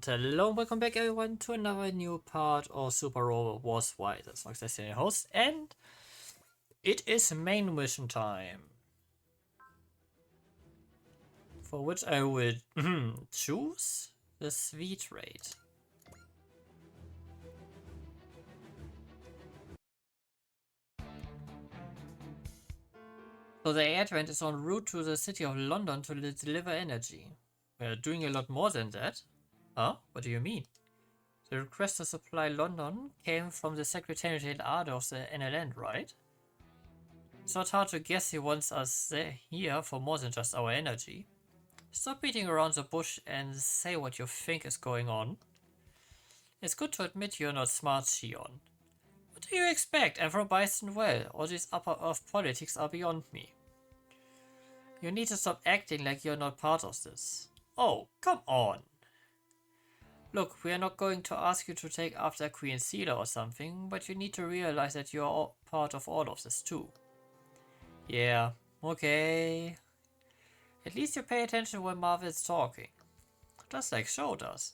Hello, welcome back everyone to another new part of Super Robot Wars Wide. That's Nox Destin, your host, and it is main mission time. For which I would choose the sweet rate. So the Advent is en route to the city of London to deliver energy. We are doing a lot more than that. Huh? What do you mean? The request to supply London came from the Secretariat Ard of the NLN, right? It's not hard to guess he wants us here for more than just our energy. Stop beating around the bush and say what you think is going on. It's good to admit you're not smart, Shion. What do you expect? I'm from Bison Well. All these upper earth politics are beyond me. You need to stop acting like you're not part of this. Oh, come on. Look, we are not going to ask you to take after Queen Seela or something, but you need to realize that you're all part of all of this too. Yeah, okay. At least you pay attention when Marvel's talking. Just like Show does.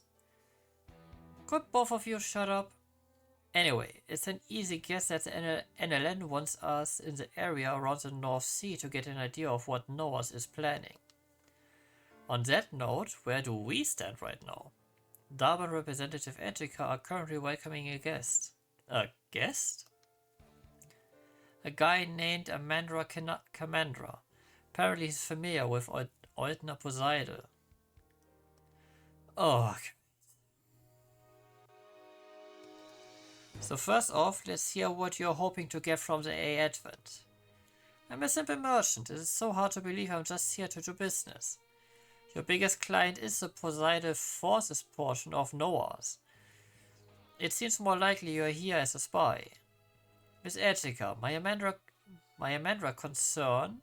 Could both of you shut up? Anyway, it's an easy guess that the NLN wants us in the area around the North Sea to get an idea of what Noah's is planning. On that note, where do we stand right now? Darban Representative Etika are currently welcoming a guest. A guest? A guy named Amandra Kamandra. Apparently he's familiar with Oldna Poseidon. Oh. So first off, let's hear what you're hoping to get from the A Advent. I'm a simple merchant. It is so hard to believe I'm just here to do business. Your biggest client is the Poseidon Forces portion of Noah's. It seems more likely you're here as a spy. Miss Etika, my Amandra concern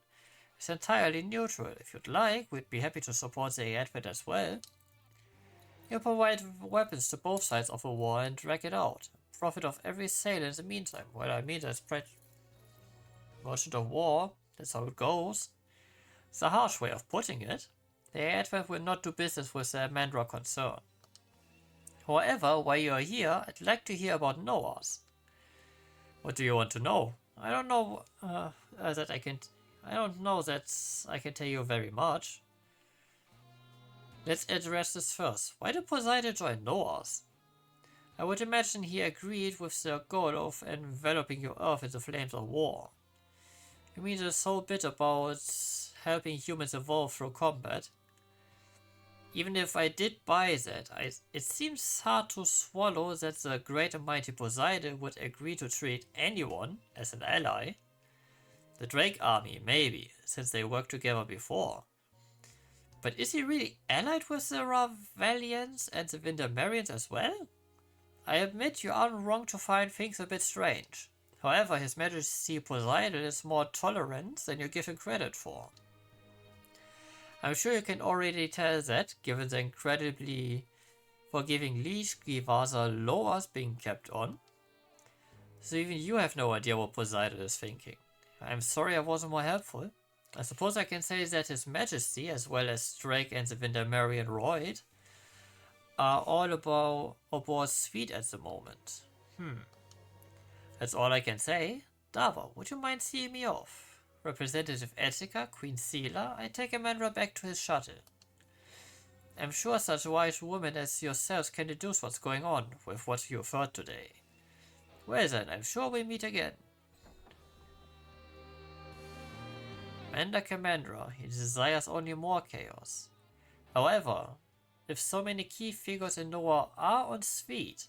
is entirely neutral. If you'd like, we'd be happy to support the Advent as well. You provide weapons to both sides of a war and drag it out. Profit of every sale in the meantime. Well, I mean, that's merchant of war. That's how it goes. It's a harsh way of putting it. The Advent will not do business with the Amandra concern. However, while you are here, I'd like to hear about Noah's. What do you want to know? I don't know that I can. I don't know that I can tell you very much. Let's address this first. Why did Poseidon join Noah's? I would imagine he agreed with the goal of enveloping your Earth in the flames of war. You mean this whole bit about helping humans evolve through combat? Even if I did buy that, it seems hard to swallow that the great and mighty Poseidon would agree to treat anyone as an ally. The Drake army, maybe, since they worked together before. But is he really allied with the Ravalians and the Windermerians as well? I admit you aren't wrong to find things a bit strange. However, His Majesty Poseidon is more tolerant than you give him credit for. I'm sure you can already tell that, given the incredibly forgiving leash Givasa Loas being kept on. So even you have no idea what Poseidon is thinking. I'm sorry I wasn't more helpful. I suppose I can say that His Majesty, as well as Drake and the Windermerian Royd, are all aboard sweet at the moment. That's all I can say. Dava, would you mind seeing me off? Representative Etika, Queen Seela, I take Amandra back to his shuttle. I'm sure such wise women as yourselves can deduce what's going on with what you've heard today. Well then, I'm sure we'll meet again. Amanda Kamandra, he desires only more chaos. However, if so many key figures in Noah are on sweet,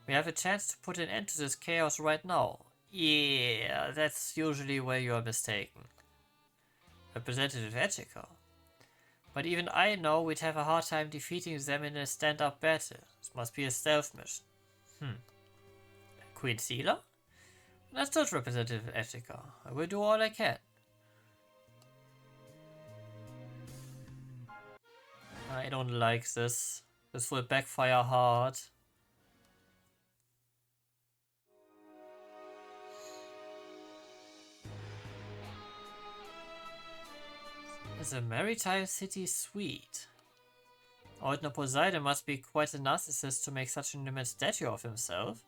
we have a chance to put an end to this chaos right now. Yeah, that's usually where you are mistaken. Representative Etika. But even I know we'd have a hard time defeating them in a stand-up battle. This must be a stealth mission. Queen Seela? That's not Representative Etika. I will do all I can. I don't like this. This will backfire hard. Is a maritime city sweet? Ordner Poseidon must be quite a narcissist to make such an immense statue of himself.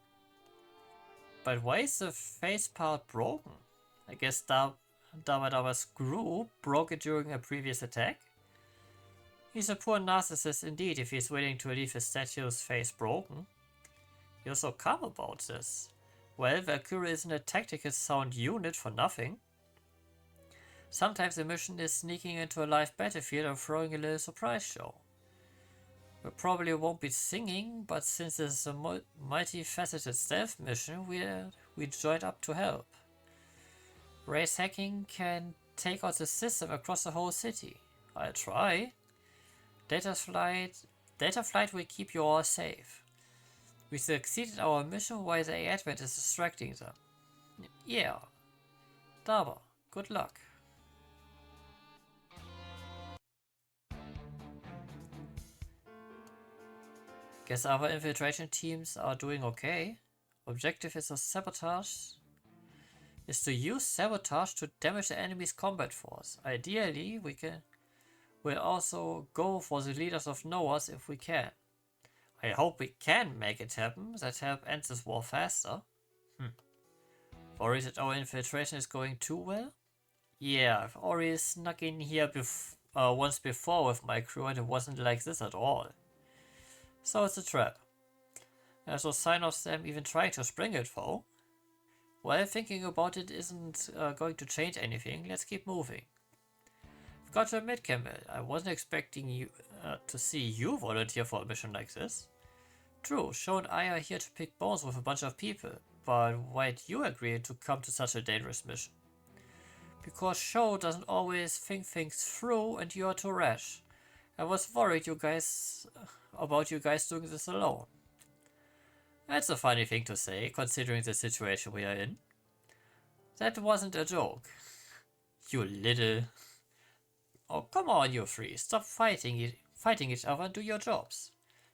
But why is the face part broken? I guess Dabadaba's screw broke it during a previous attack? He's a poor narcissist indeed if he's willing to leave his statue's face broken. You're so calm about this. Well, Valkyrie isn't a tactical sound unit for nothing. Sometimes the mission is sneaking into a live battlefield and throwing a little surprise show. We probably won't be singing, but since this is a multifaceted stealth mission, we joined up to help. Race hacking can take out the system across the whole city. I'll try. Data flight will keep you all safe. We succeeded our mission while the Advent is distracting them. Yeah. Daba, good luck. Guess our infiltration teams are doing okay. Objective is to use sabotage to damage the enemy's combat force. Ideally, we'll also go for the leaders of Noahs if we can. I hope we can make it happen. That help end this war faster. Worried that our infiltration is going too well? Yeah, I've already snuck in here once before with my crew and it wasn't like this at all. So it's a trap. There's no sign of them even trying to spring it though. Well, thinking about it isn't going to change anything. Let's keep moving. I've got to admit, Campbell, I wasn't expecting you to see you volunteer for a mission like this. True, Sho and I are here to pick bones with a bunch of people, but why'd you agree to come to such a dangerous mission? Because Sho doesn't always think things through and you're too rash. I was worried about you guys doing this alone. That's a funny thing to say, considering the situation we are in. That wasn't a joke. You little... Oh, come on, you three. Stop fighting each other and do your jobs.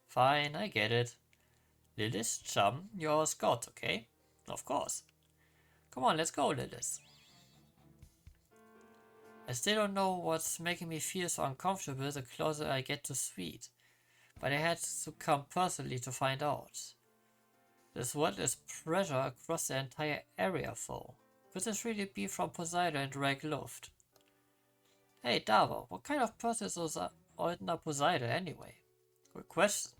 Fine, I get it. Lilith, chum, you're a scout, okay? Of course. Come on, let's go, Lilith. I still don't know what's making me feel so uncomfortable the closer I get to Sweet, but I had to come personally to find out. This wordless pressure across the entire area, though. Could this really be from Poseidon and Reg Luft? Hey, Dava, what kind of person is Ordner Poseidon anyway? Good question.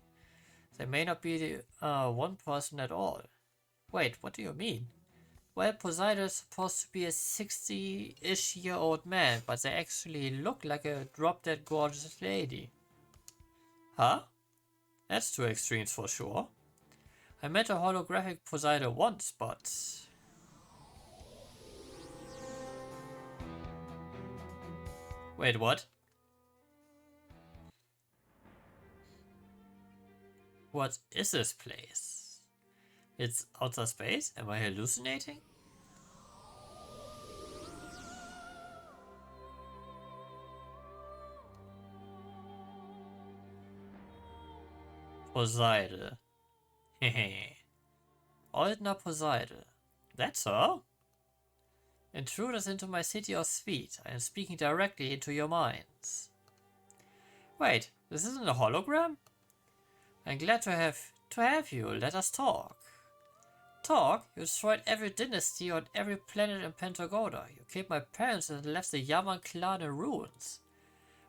They may not be one person at all. Wait, what do you mean? Well, Poseidon is supposed to be a 60-ish year old man, but they actually look like a drop-dead gorgeous lady. Huh? That's two extremes for sure. I met a holographic Poseidon once, but... Wait, what? What is this place? It's outer space? Am I hallucinating? Poseidon. Hehe. Ordner Poseidon. That's all? Intruders into my city of Sweet. I am speaking directly into your minds. Wait, this isn't a hologram? I'm glad to have you. Let us talk. Talk? You destroyed every dynasty on every planet in Pentagoda. You killed my parents and left the Yaman clan in ruins.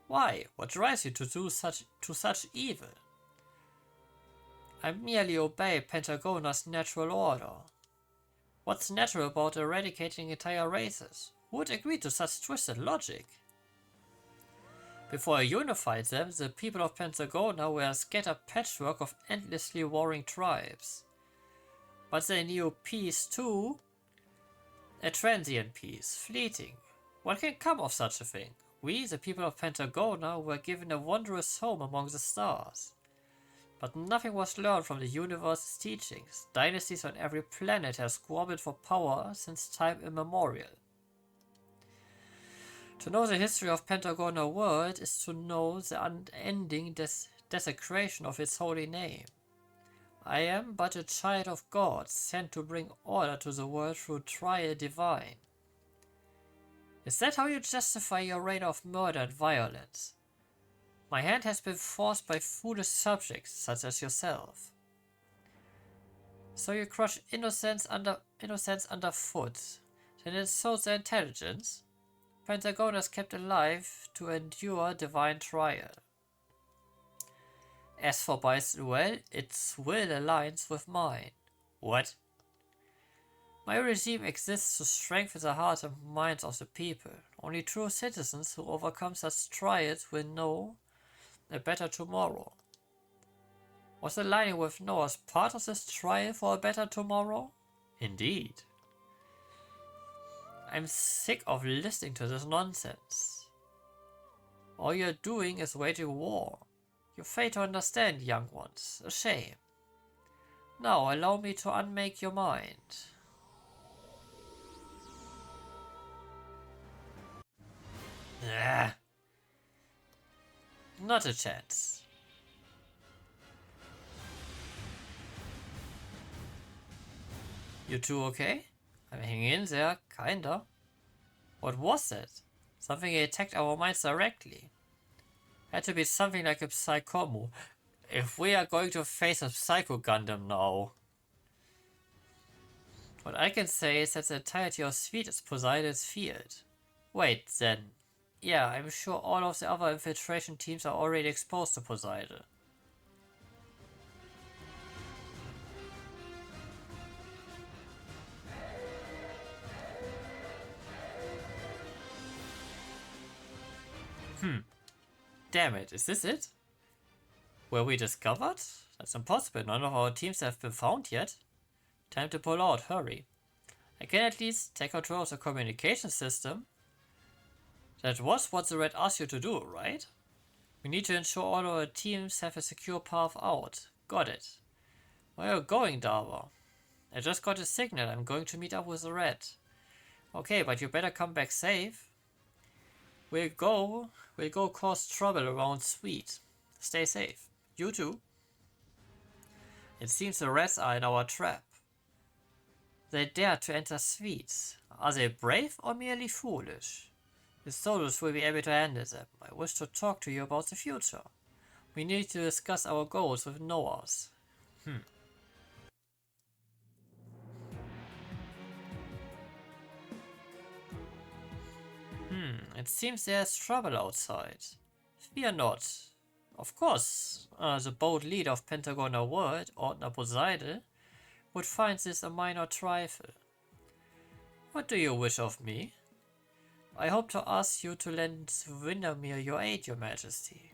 Why? What drives you to do such evil? I merely obey Pentagona's natural order. What's natural about eradicating entire races? Who would agree to such twisted logic? Before I unified them, the people of Pentagona were a scattered patchwork of endlessly warring tribes. But they knew peace too. A transient peace, fleeting. What can come of such a thing? We, the people of Pentagona, were given a wondrous home among the stars. But nothing was learned from the universe's teachings. Dynasties on every planet have squabbled for power since time immemorial. To know the history of Pentagona world is to know the unending desecration of its holy name. I am but a child of God, sent to bring order to the world through trial divine. Is that how you justify your reign of murder and violence? My hand has been forced by foolish subjects such as yourself. So you crush innocence underfoot, then insult their intelligence? Pentagon is kept alive to endure divine trial. As for Bai's well, its will aligns with mine. What? My regime exists to strengthen the hearts and minds of the people. Only true citizens who overcome such trials will know a better tomorrow. Was aligning with Noah's part of this trial for a better tomorrow? Indeed. I'm sick of listening to this nonsense. All you're doing is waging war. You fail to understand, young ones. A shame. Now allow me to unmake your mind. Ah. Not a chance. You two okay? I'm hanging in there, kinda. What was that? Something attacked our minds directly. Had to be something like a Psychomo. If we are going to face a Psycho Gundam now. What I can say is that the entirety of Sweet is Poseidon's field. Wait, then. Yeah, I'm sure all of the other infiltration teams are already exposed to Poseidon. Damn it, is this it? Were we discovered? That's impossible, none of our teams have been found yet. Time to pull out, hurry. I can at least take control of the communication system. That was what the Red asked you to do, right? We need to ensure all our teams have a secure path out. Got it. Where are you going, Dava? I just got a signal, I'm going to meet up with the Red. Okay, but you better come back safe. We'll go cause trouble around Sweet. Stay safe. You too. It seems the rats are in our trap. They dare to enter Sweet. Are they brave or merely foolish? The soldiers will be able to handle them. I wish to talk to you about the future. We need to discuss our goals with Noah's. It seems there's trouble outside. Fear not. Of course, the bold leader of Pentagonal World, Ordner Poseidon, would find this a minor trifle. What do you wish of me? I hope to ask you to lend Windermere your aid, your majesty.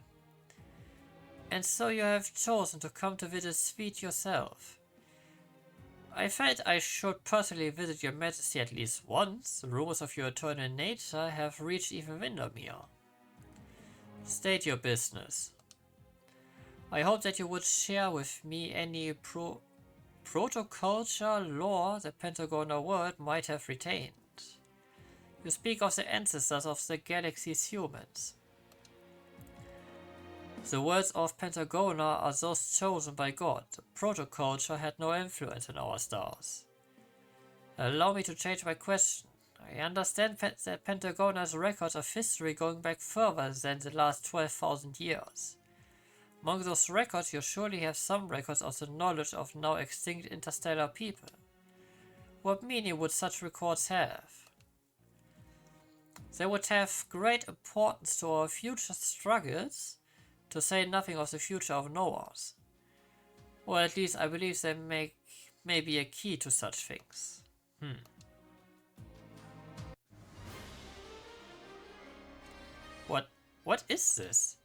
And so you have chosen to come to visit Sweet yourself. I felt I should personally visit your majesty at least once. The rumors of your eternal nature have reached even Windermere. State your business. I hope that you would share with me any protoculture lore the Pentagonal World might have retained. You speak of the ancestors of the galaxy's humans. The words of Pentagona are those chosen by God. The protoculture had no influence in our stars. Allow me to change my question. I understand that Pentagona has records of history going back further than the last 12,000 years. Among those records, you surely have some records of the knowledge of now extinct interstellar people. What meaning would such records have? They would have great importance to our future struggles, to say nothing of the future of Noah's. Or at least I believe they may be a key to such things. What is this?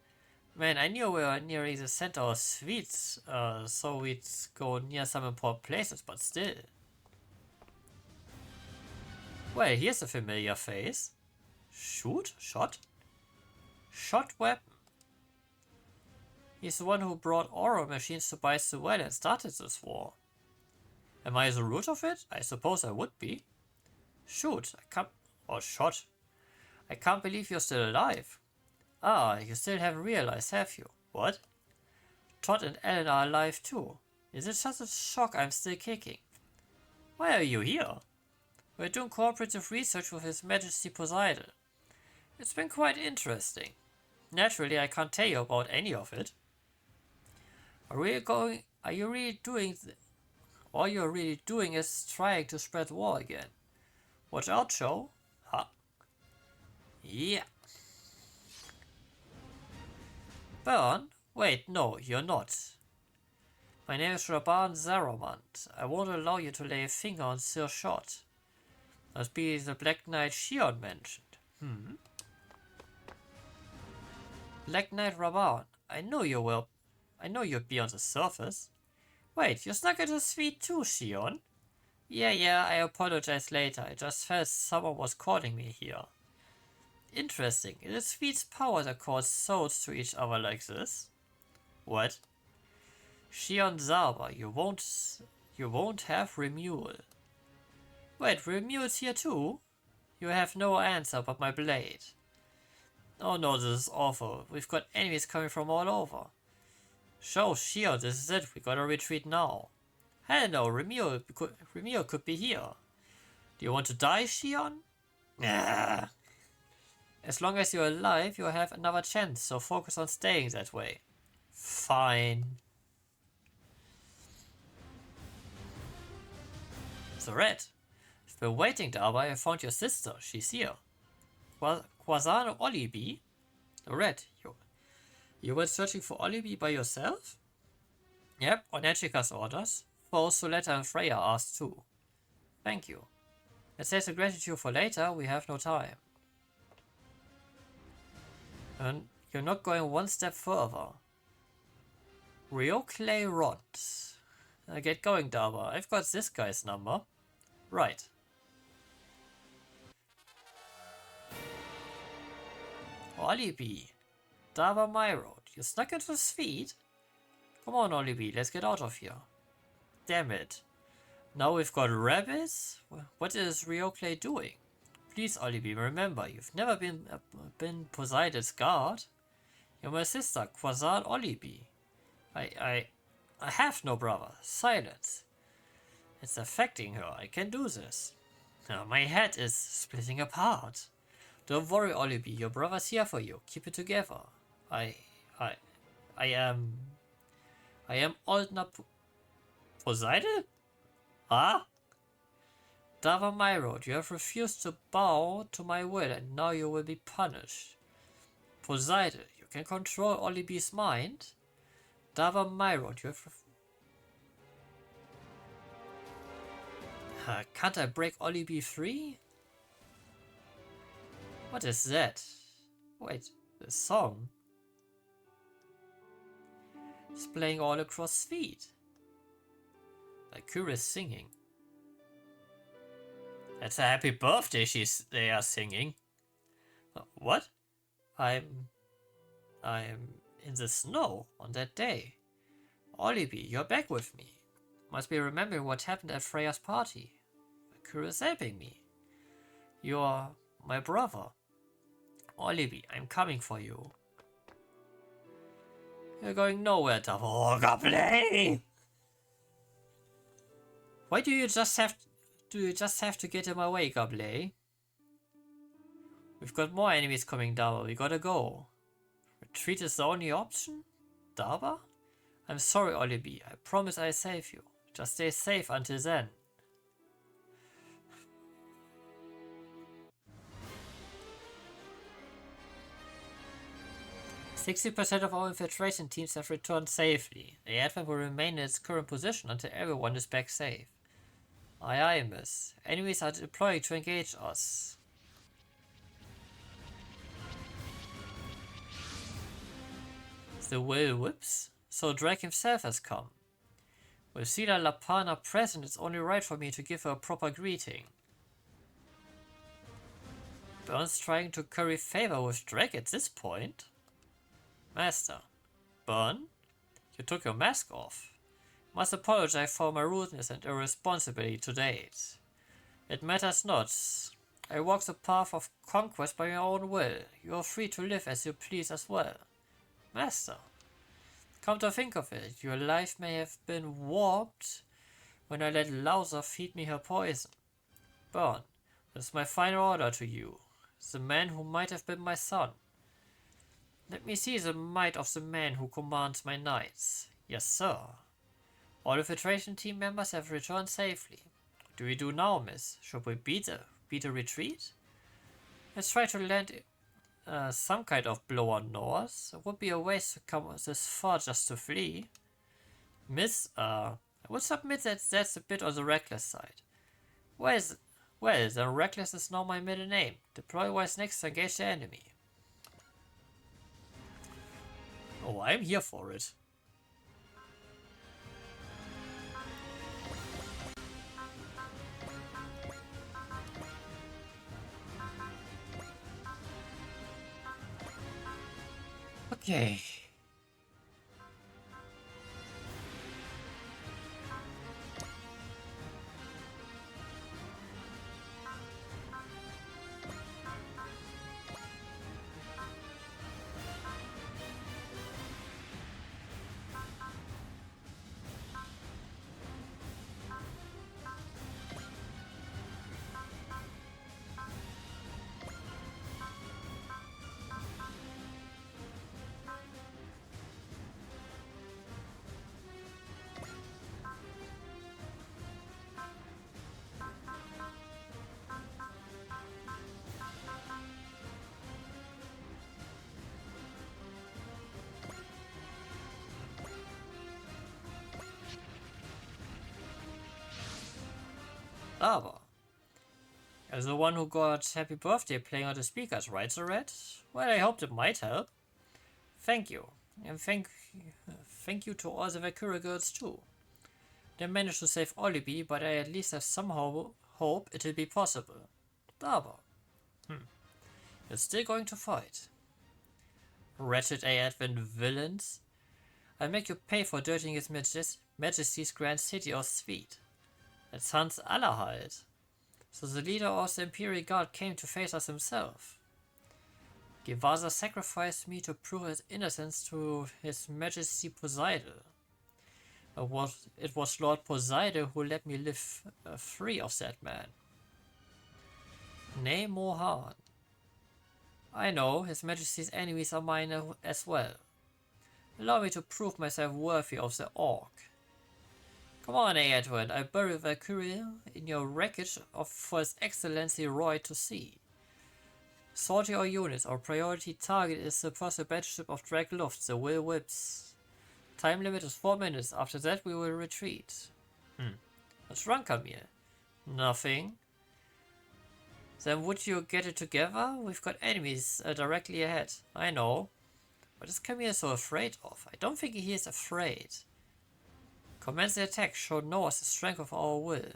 Man, I knew we were nearing the center of Sweets, so we'd go near some important places, but still. Well, here's a familiar face. Shot weapon. He's the one who brought aura machines to Bai's well and started this war. Am I the root of it? I suppose I would be. Shot. I can't believe you're still alive. Ah, you still haven't realized, have you? What? Todd and Ellen are alive too. Is it just a shock I'm still kicking? Why are you here? We're doing cooperative research with His Majesty Poseidon. It's been quite interesting. Naturally, I can't tell you about any of it. Are you really doing... All you're really doing is trying to spread war again. Watch out, Joe. Ha. Yeah. Burn? Wait, no, you're not. My name is Raban Zaramant. I won't allow you to lay a finger on Sir Shot. Must be the Black Knight Shion mentioned. Black Knight Raban. I know you'd be on the surface. Wait, you snuck into Suite too, Shion? Yeah, I apologize later. I just felt someone was calling me here. Interesting. It is Suite's power that calls souls to each other like this. What? Shion Zaba, you won't have Remule. Wait, Remule's here too? You have no answer but my blade. Oh no, this is awful. We've got enemies coming from all over. Show Shion, this is it. We gotta retreat now. Hell no, Remule could be here. Do you want to die, Shion? Nah. As long as you're alive, you'll have another chance, so focus on staying that way. Fine. The Red. I've been waiting, Darby. I found your sister. She's here. Quasar Olibi? The Red. You went searching for Olibi by yourself? Yep, on Echika's orders. Both Soletta and Freya asked too. Thank you. Let's save the gratitude for later. We have no time. And you're not going one step further. Rio Clay Rod. Get going, Dava. I've got this guy's number. Right. Olibi. Dava my road. You snuck into his feet? Come on, Olibi. Let's get out of here. Damn it. Now we've got rabbits? What is Rio Clay doing? Please, Olibi, remember, you've never been Poseidon's guard. You're my sister, Quasar Olibi. I have no brother. Silence. It's affecting her. I can do this. Now my head is splitting apart. Don't worry, Olibi. Your brother's here for you. Keep it together. I am Oldna Poseidon? Ah? Dava my road, you have refused to bow to my will, and now you will be punished. Poseidon, you can control Olibi's mind. Dava my road, you have can't I break Olibi free? What is that? Wait, the song? It's playing all across feet. Akira's singing. That's a happy birthday they are singing. What? I'm in the snow on that day. Olibi, you're back with me. Must be remembering what happened at Freya's party. Akira's helping me. You're my brother. Olibi, I'm coming for you. You're going nowhere, Davo. Oh, Goblin! Why do you just have to get in my way, Goblin? We've got more enemies coming, Dava. We gotta go. Retreat is the only option? Dava? I'm sorry, Olibi. I promise I'll save you. Just stay safe until then. "60% of our infiltration teams have returned safely. The advent will remain in its current position until everyone is back safe. Aye, miss. Enemies are deploying to engage us." The will whips? So Drake himself has come. With Sila Lapana present, it's only right for me to give her a proper greeting. Burn's trying to curry favor with Drake at this point? Master. Burn? You took your mask off. Must apologize for my rudeness and irresponsibility to date. It matters not. I walk the path of conquest by my own will. You are free to live as you please as well. Master. Come to think of it, your life may have been warped when I let Lauser feed me her poison. Burn, this is my final order to you. The man who might have been my son. Let me see the might of the man who commands my knights. Yes, sir. All infiltration team members have returned safely. What do we do now, miss? Should we beat a retreat? Let's try to land some kind of blow on Norse. It would be a waste to come this far just to flee. Miss, I would submit that that's a bit on the reckless side. Well, the reckless is now my middle name. Deploy wise next to engage the enemy. Oh, I'm here for it. Okay. Aber. As the one who got Happy Birthday playing on the speakers, right, the red? Well, I hoped it might help. Thank you. And thank you to all the Valkyrie girls too. They managed to save Olibi, but I at least have somehow hope it'll be possible. Aber. You're still going to fight. Wretched Advent villains. I'll make you pay for dirtying his Majesty's Grand City of Swede. That's Hans Allerhalt. So the leader of the Imperial Guard came to face us himself. Gevasa sacrificed me to prove his innocence to His Majesty Poseidon. It was Lord Poseidon who let me live free of that man. Nay, Mohan. I know, His Majesty's enemies are mine as well. Allow me to prove myself worthy of the Orc. Come on, Edward, I bury Valkyrie in your wreckage for His Excellency Roy to see. Sort your units, our priority target is the possible battleship of Dragluft, the Will Whips. Time limit is 4 minutes, after that we will retreat. What's wrong, Camille? Nothing. Then would you get it together? We've got enemies directly ahead. I know. What is Camille so afraid of? I don't think he is afraid. Commence the attack, show Noah the strength of our will.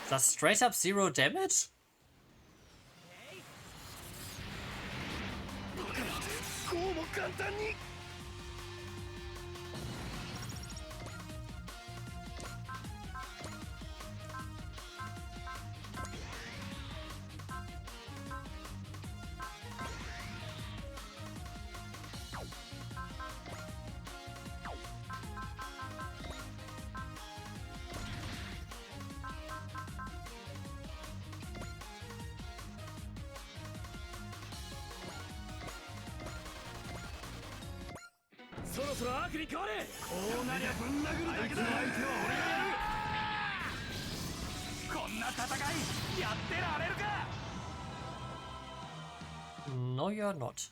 That's straight up 0 damage? No, you're not.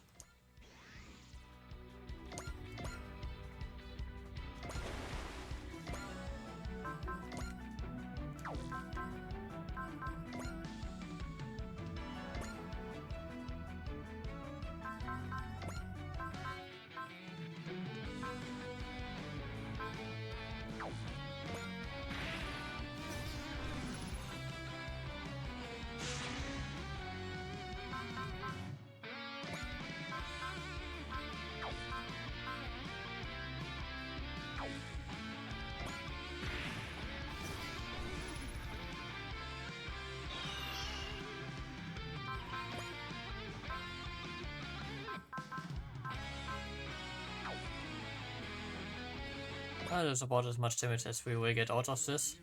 That is about as much damage as we will get out of this.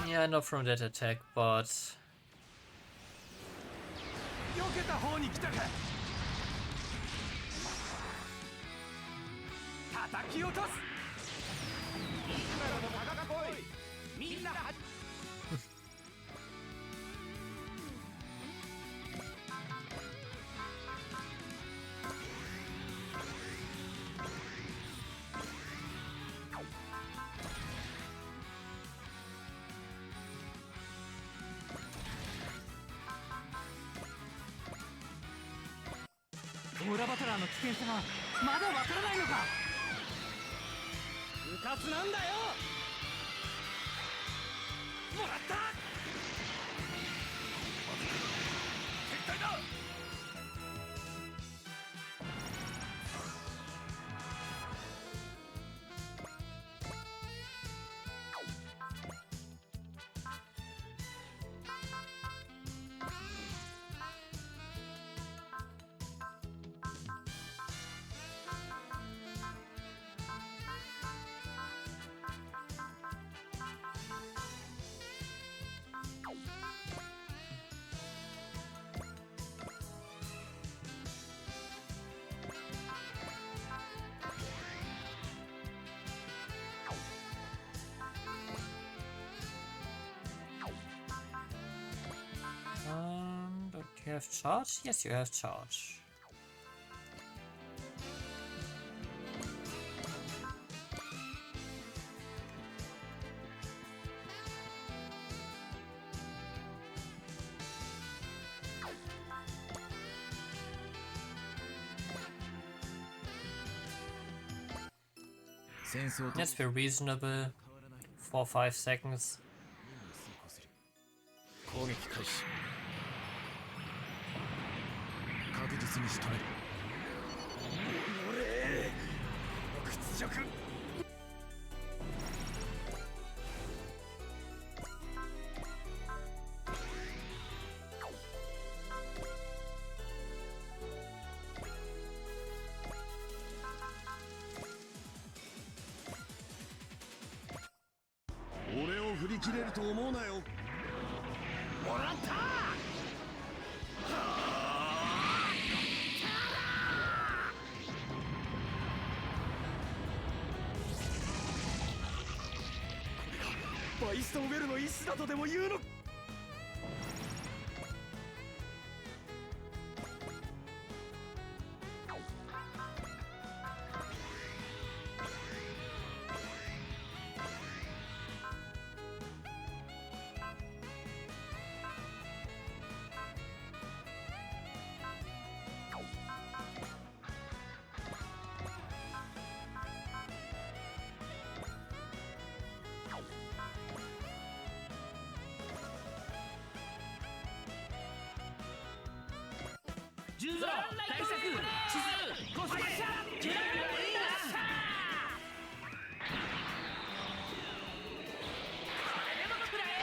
Yeah, not from that attack, but... Don't you have charge? Yes, you have charge. Let's be reasonable. 4-5 seconds.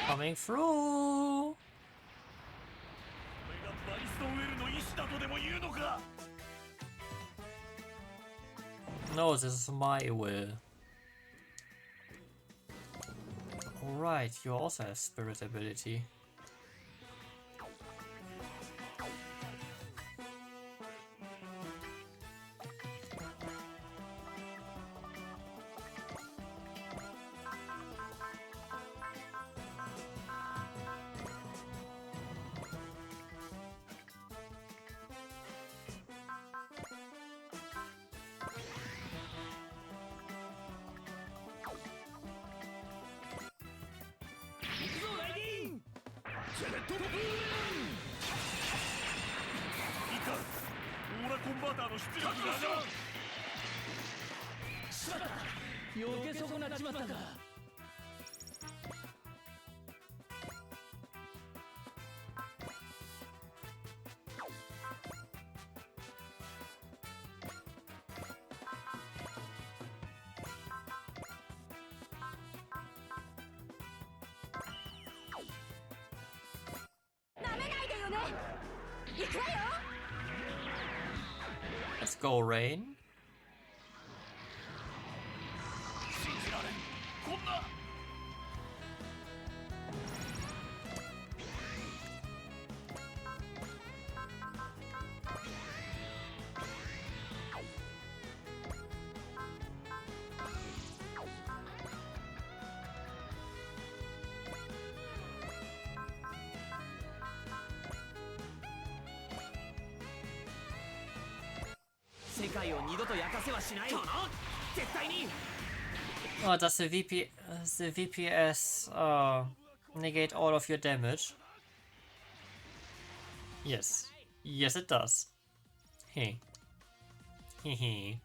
Coming through. No, this is my will. Alright, you also have spirit ability. 避け損なっちまったか。Let's go, Rain. Oh, does the VPS negate all of your damage? Yes. Yes, it does. Hey. Hehe.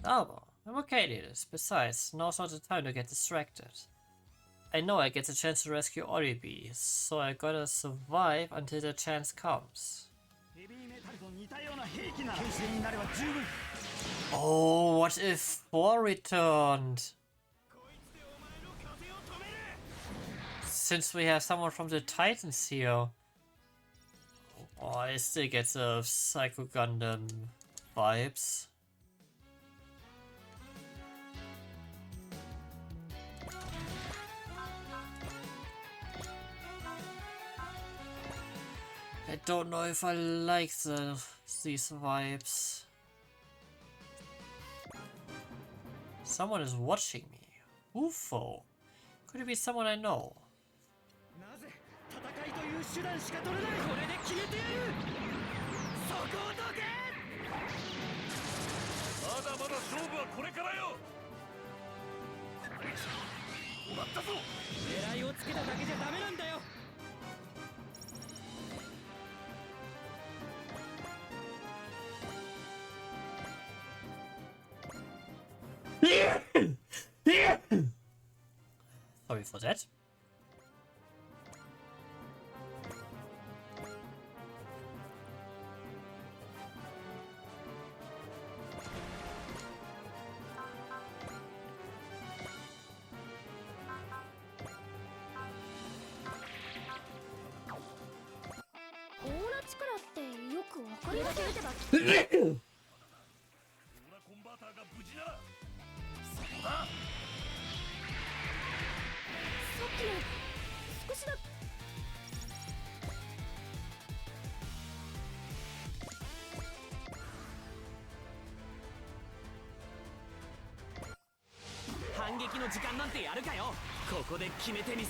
Oh, well, I'm okay, Hiatus. Besides, now's not the time to get distracted. I know I get the chance to rescue Oribi, so I gotta survive until the chance comes. Oh, what if 4 returned? Since we have someone from the Titans here. Oh, I still get the Psycho Gundam vibes. I don't know if I like these vibes. Someone is watching me. UFO. Could it be someone I know? Sorry for that.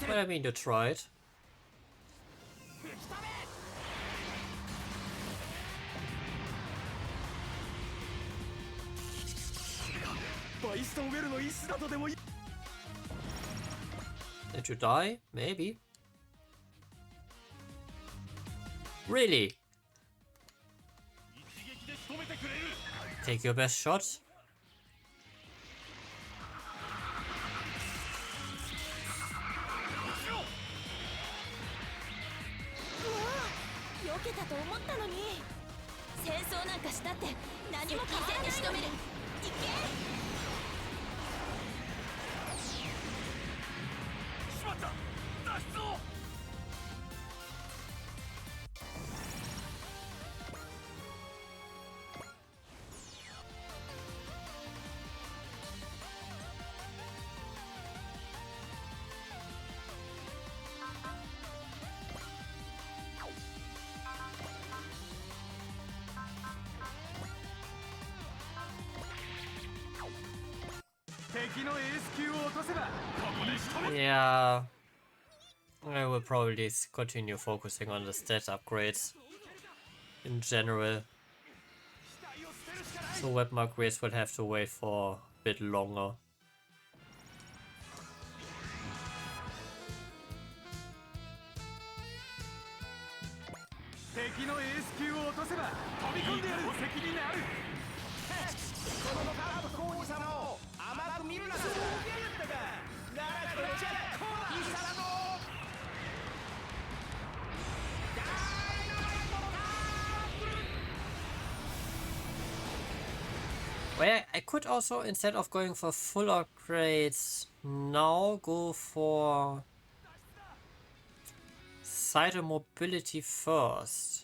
But I mean, you tried. Did you die? Maybe. Really? Take your best shot. 戦争なんかしたって何も犠牲に仕留める。行け。しまった。脱出を。Yeah, I will probably continue focusing on the stat upgrades in general. So weapon upgrades will have to wait for a bit longer. Well, I could also, instead of going for full upgrades, now go for sight and mobility first.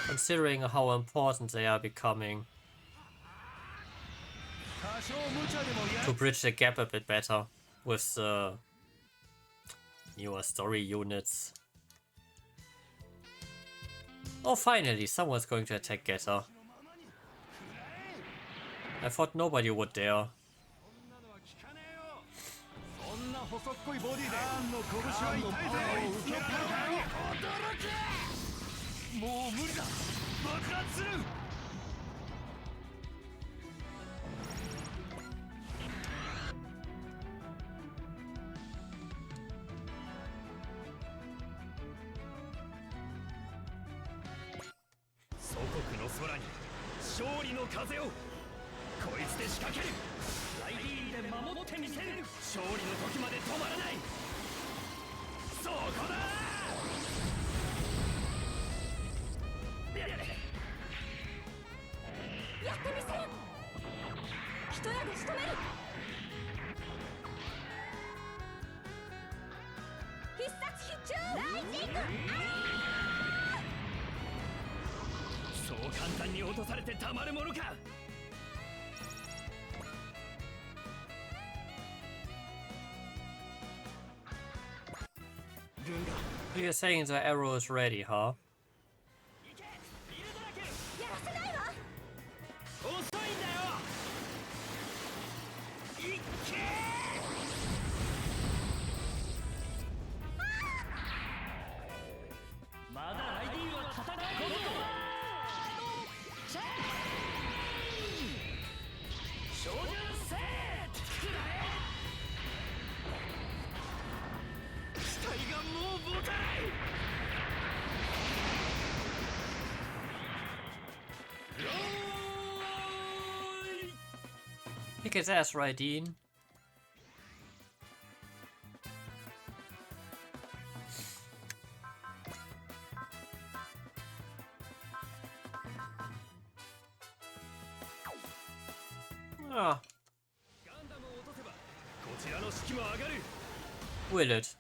Considering how important they are becoming, to bridge the gap a bit better with the newer story units. Oh, finally, someone's going to attack Getter. I thought nobody would dare. You're saying the arrow is ready, huh? Kick his ass, Raideen. Ah. Will it?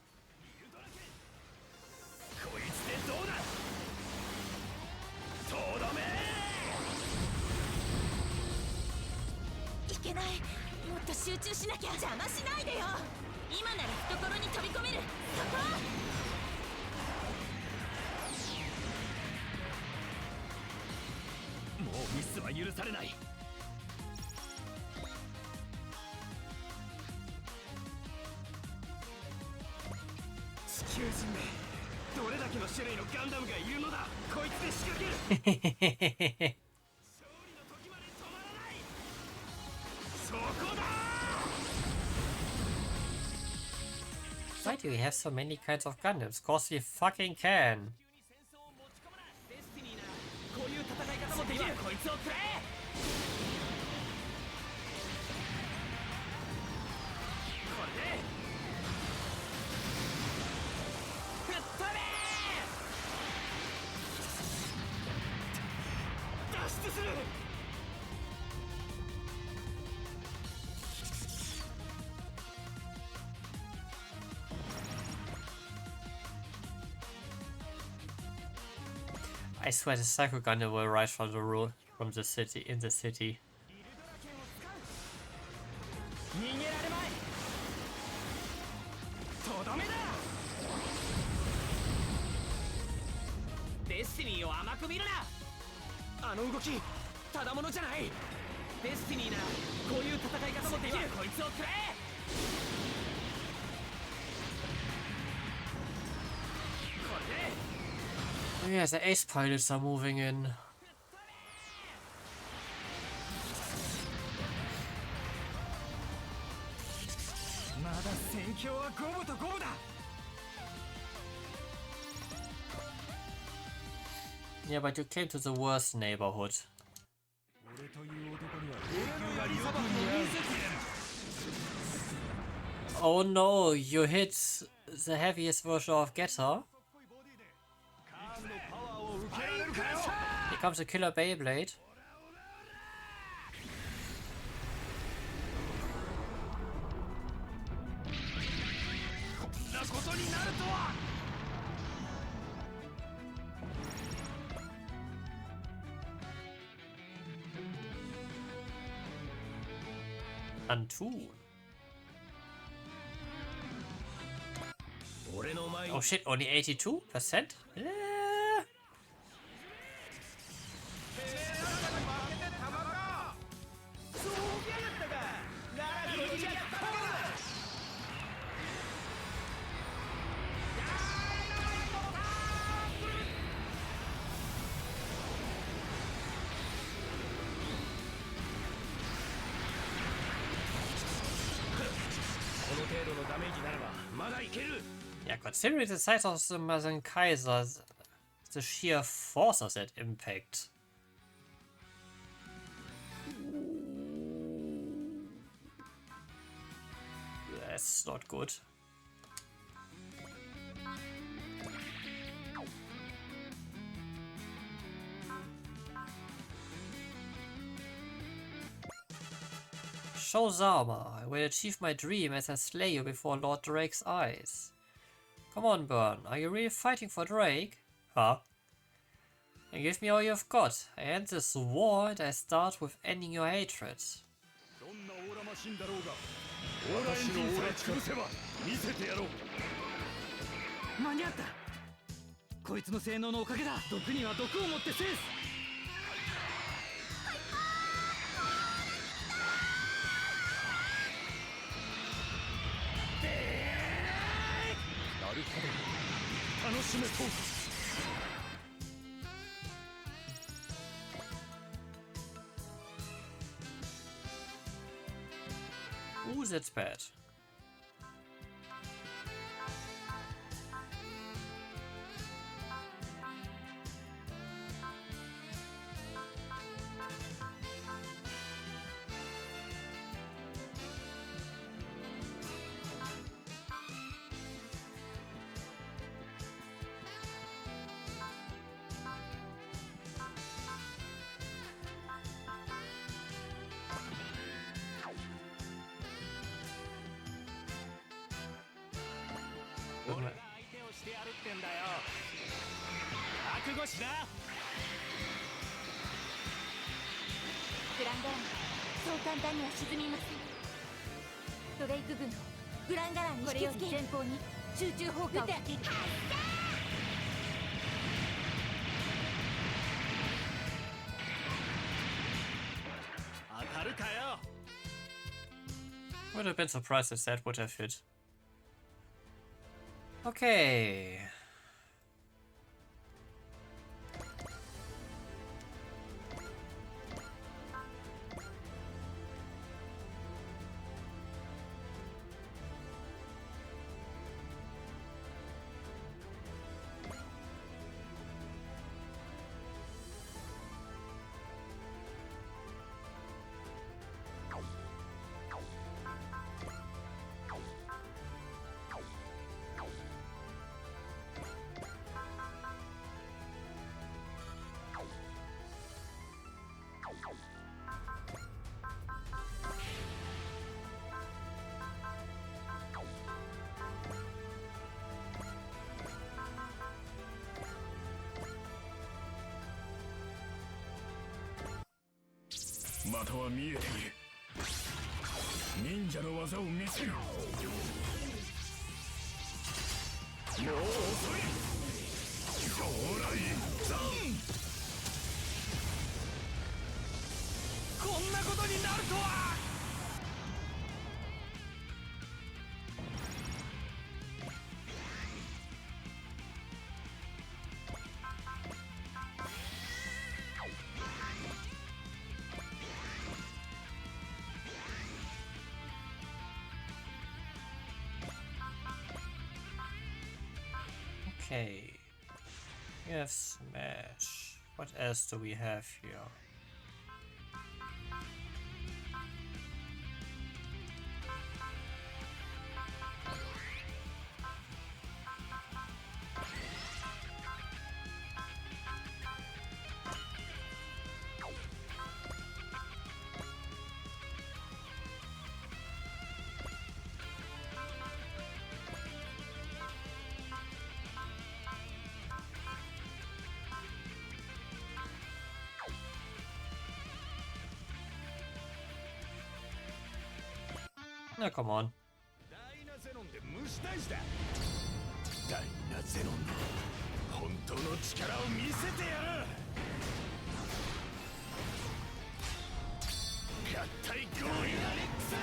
Why do we have so many kinds of Gundams? Cause we fucking can. デスティニーならこういう戦い方もできる。こいつを食らえ。これで吹っ飛べ。脱出する。I swear the Psycho Gundam will rise from the city in the city. 逃げられまい。とどめだ。デスティニーを甘く見るな。あの動きただものじゃない。デスティニーならこういう戦い方もできる。こいつを食らえ。これで Oh yeah, the ace pilots are moving in. まだ戦況は五分と五分だ。 Yeah, but you came to the worst neighborhood. 俺という男には永久がよく似合う。 Oh no, you hit the heaviest version of Getter. Here comes a killer Beyblade. こんなことになるとは。 Antoon. Oh shit, only 82%? Yeah. この程度のダメージならばまだいける。 Yeah, considering the size of the Mazen Kaiser, the sheer force of that impact. That's not good. Show Zama. I will achieve my dream as I slay you before Lord Drake's eyes. Come on, Burn. Are you really fighting for Drake? Huh? Then give me all you've got. I end this war and I start with ending your hatred. どんなオーラマシンだろうが、私のオーラ潰せば見せてやろう。間に合った。こいつの性能のおかげだ。毒には毒をもって制す。 なるほど。楽しめそう。 Ooh, that's bad. Would have been surprised if that would have hit. Okay. または見えている。忍者の技を見せる。もう遅い。将来ザン。こんなことになるとは。Okay. We have Smash. What else do we have here? No, come on. ダイナゼノンで虫退治だ。ダイナゼノンで本当の力を見せてやる。合体ゴーリラレックス。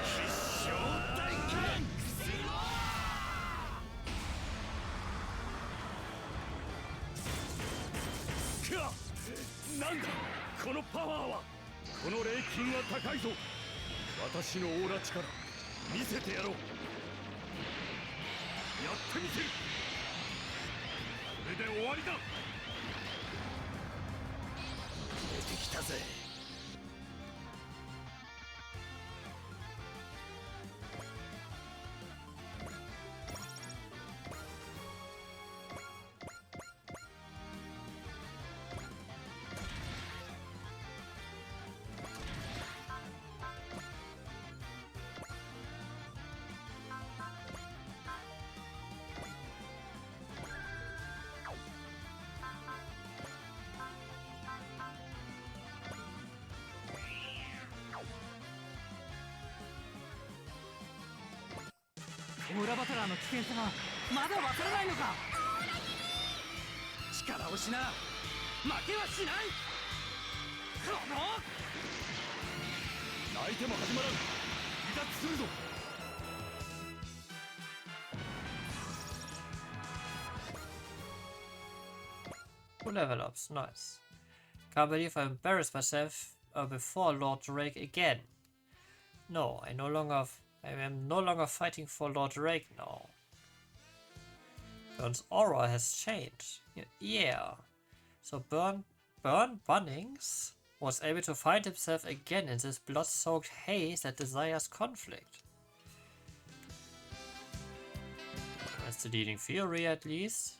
必勝大剣。なんだこのパワーは。この霊金は高いぞ。私のオーラ力見せてやろう。やってみせる。これで終わりだ。出てきたぜ。オーラバトラーの危険さがまだ分からないのか。力を失う。負けはしない。この泣いても始まらん。離脱するぞ。Two level ups, nice. Can't believe I embarrassed myself before Lord Drake again. No, I am no longer fighting for Lord Drake now. Burn's aura has changed. Yeah. So Burn Bunnings was able to find himself again in this blood-soaked haze that desires conflict. That's the leading theory, at least.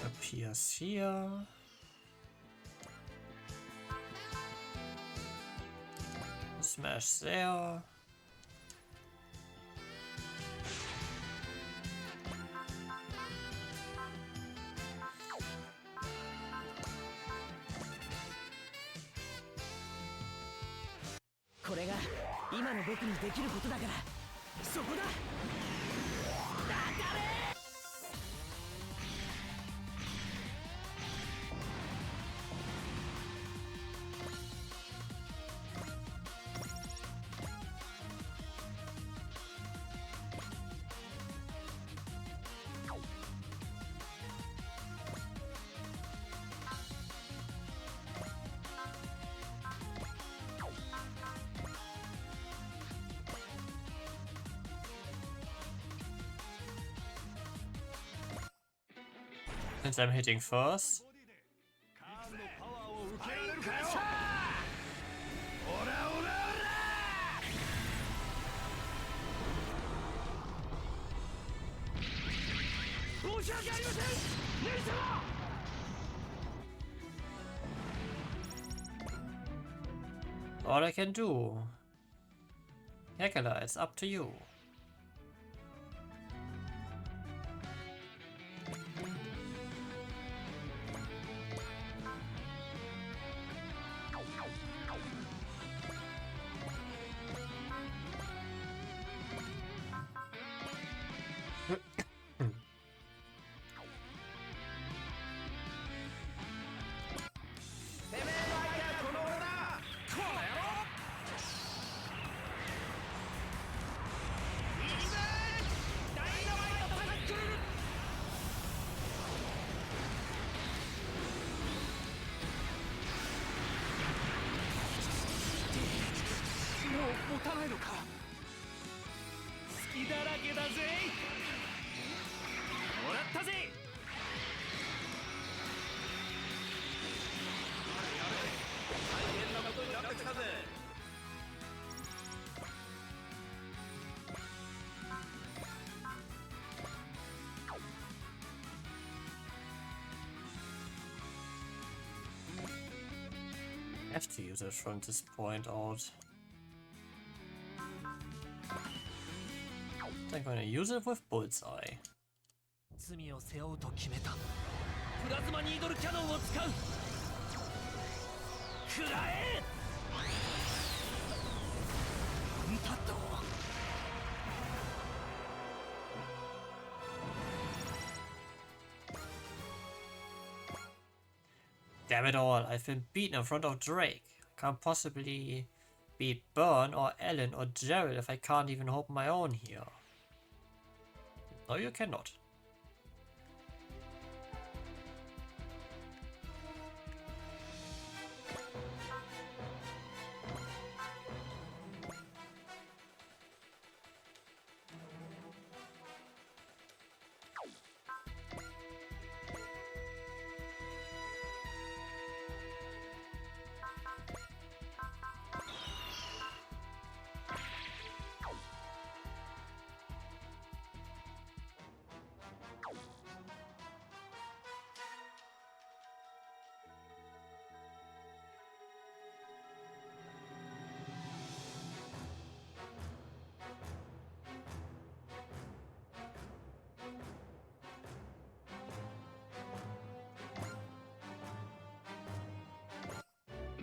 Appears here. Smash there. This 今の僕にできることだから、そこだ。Since I'm hitting first. All I can do. Heckler, it's up to you. I have to use it from this point out. I'm gonna use it with Bullseye. 罪を背負うと決めた。プラズマニードルキャノンを使う。食らえ。なんだと。 Damn it all, I've been beaten in front of Drake. Can't possibly beat Burn or Ellen or Gerald if I can't even hold my own here. No, you cannot.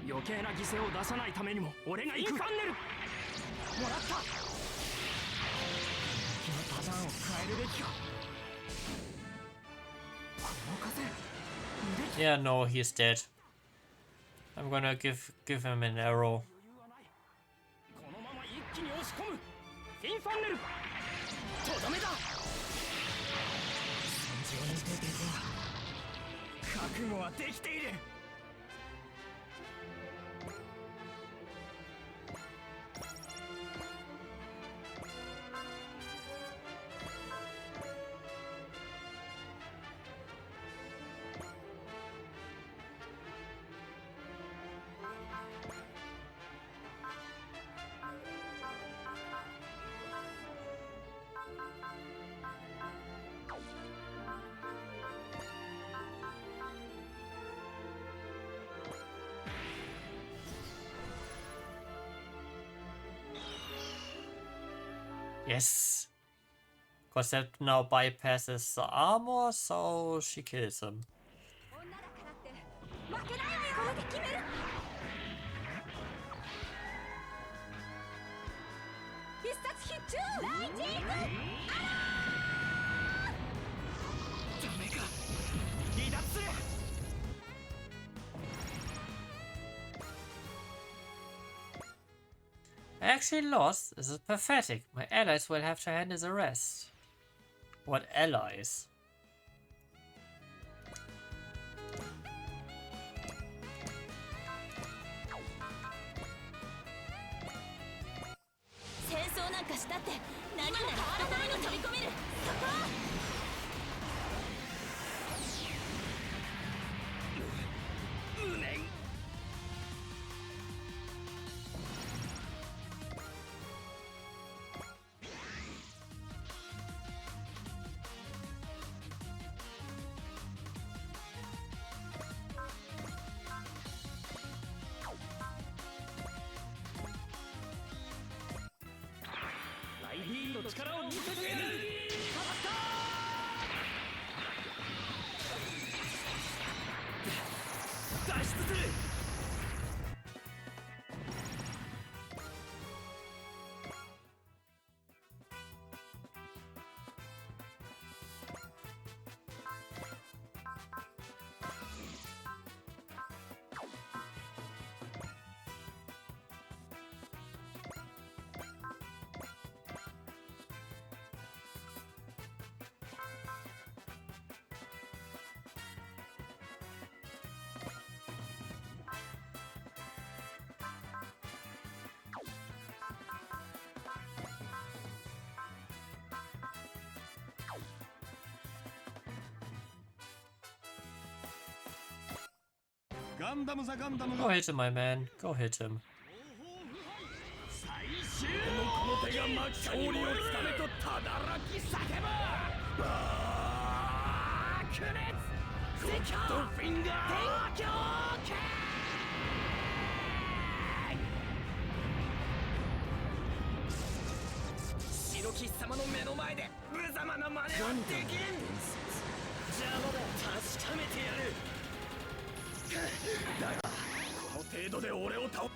余計な犠牲を出さないためにも俺が行く。インファンネルもらった。敵のパターンを変えるべきか。この風 Yeah, no, he's dead. I'm gonna give him an arrow. このまま一気に押し込む。インファンネルとどめだ。戦場に出ていく。覚悟はできている。 Yes. Because that now bypasses the armor, so she kills him. I actually lost. This is pathetic. My allies will have to handle the rest. What allies? Go hit him, my man. Go hit him. この手が勝利をつかめとただらき叫ぶバークレッツセカンドフィンガー天狂剣白騎士様の目の前で無様な真似はできん邪魔だ確かめてやるだがこの程度で俺を倒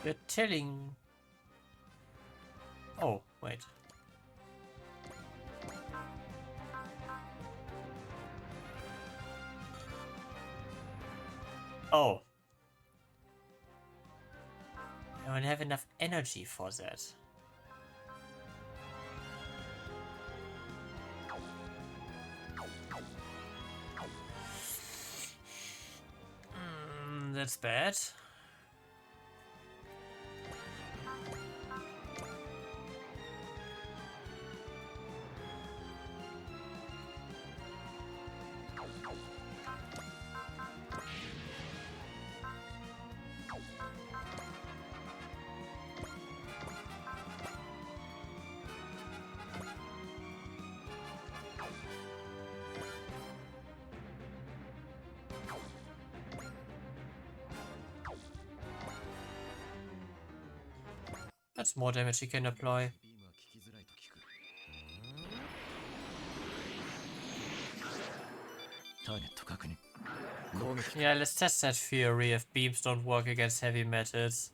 You're telling... Oh, wait. Oh. I don't have enough energy for that. That's bad. That's more damage he can apply. Yeah, let's test that theory if beams don't work against heavy metals.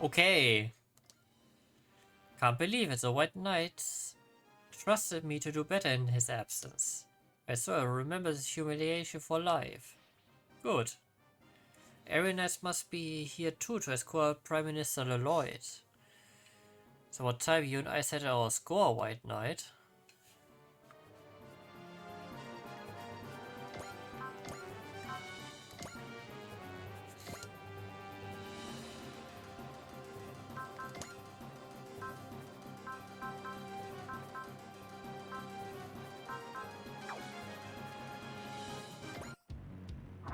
Okay. Can't believe it, the White Knight trusted me to do better in his absence. I swear I remember this humiliation for life. Good. Aryan Knights must be here too to escort Prime Minister Lloyd. So what time you and I set our score, White Knight?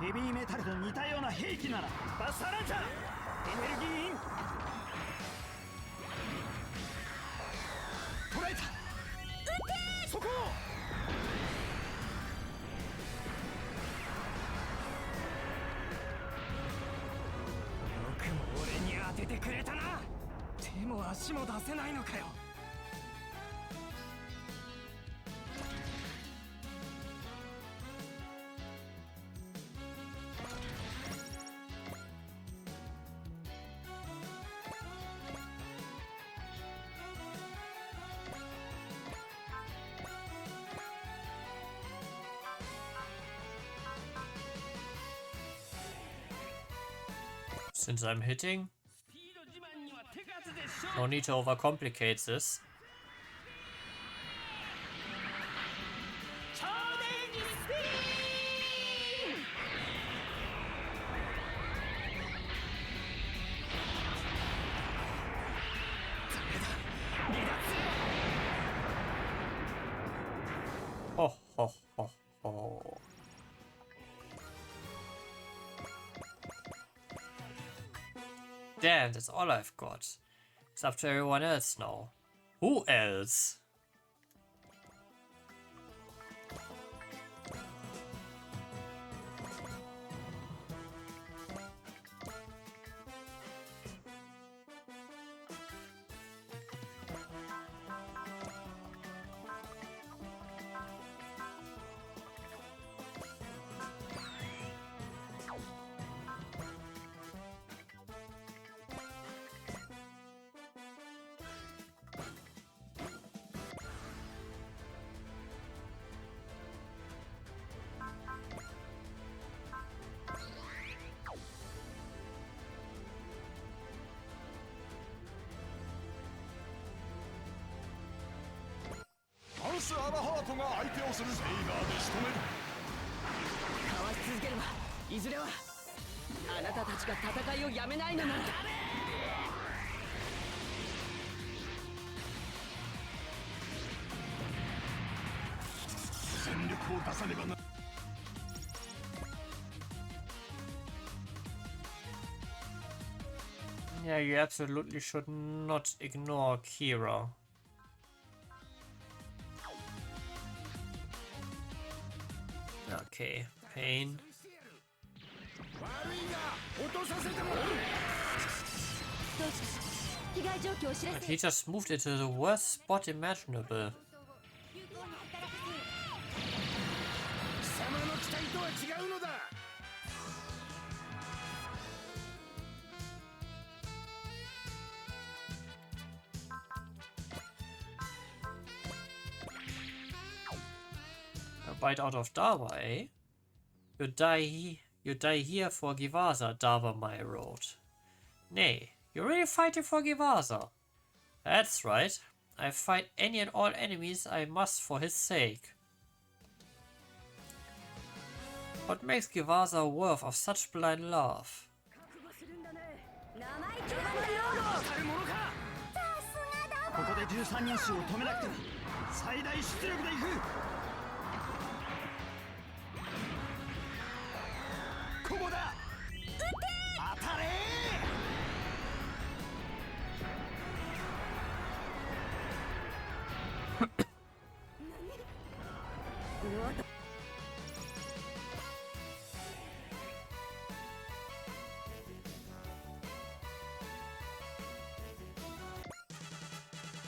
Heavy metal と似たような兵器ならバサラジャーエネルギーイン捉えたそこよくも俺に当ててくれたな手も足も出せないのかよSince I'm hitting, No need to overcomplicate this. Oh, oh, oh, oh. Damn, that's all I've got. It's up to everyone else now. Who else? Yeah, you absolutely should not ignore Kira. Okay, pain. But he just moved into the worst spot imaginable. A bite out of Dava, eh? You die here for Givasa, Dava my road. Nay, you're really fighting for Givasa. That's right. I fight any and all enemies I must for his sake. What makes Givasa worth of such blind love? ここで13人衆を止めなくても最大出力でいく。ここだ。当たれ。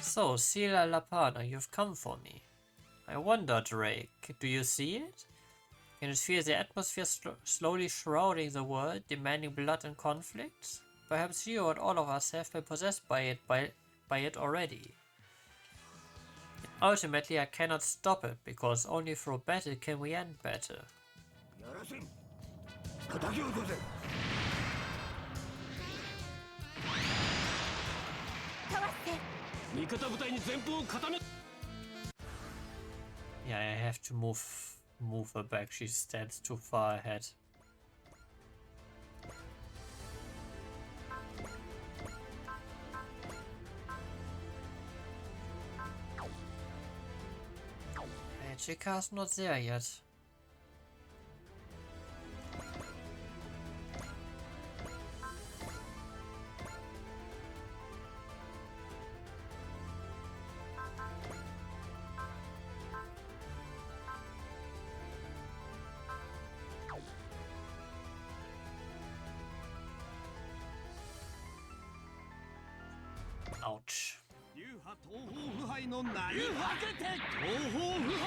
So, Sila Lapana, you've come for me. I wonder, Drake, do you see it? Can you feel the atmosphere slowly shrouding the world, demanding blood and conflict? Perhaps you and all of us have been possessed by it already. Ultimately, I cannot stop it, because only through battle can we end battle. Yeah, I have to move her back. She stands too far ahead. Chica's not there yet. Ouch. 東方腐敗の名にかけて東方腐敗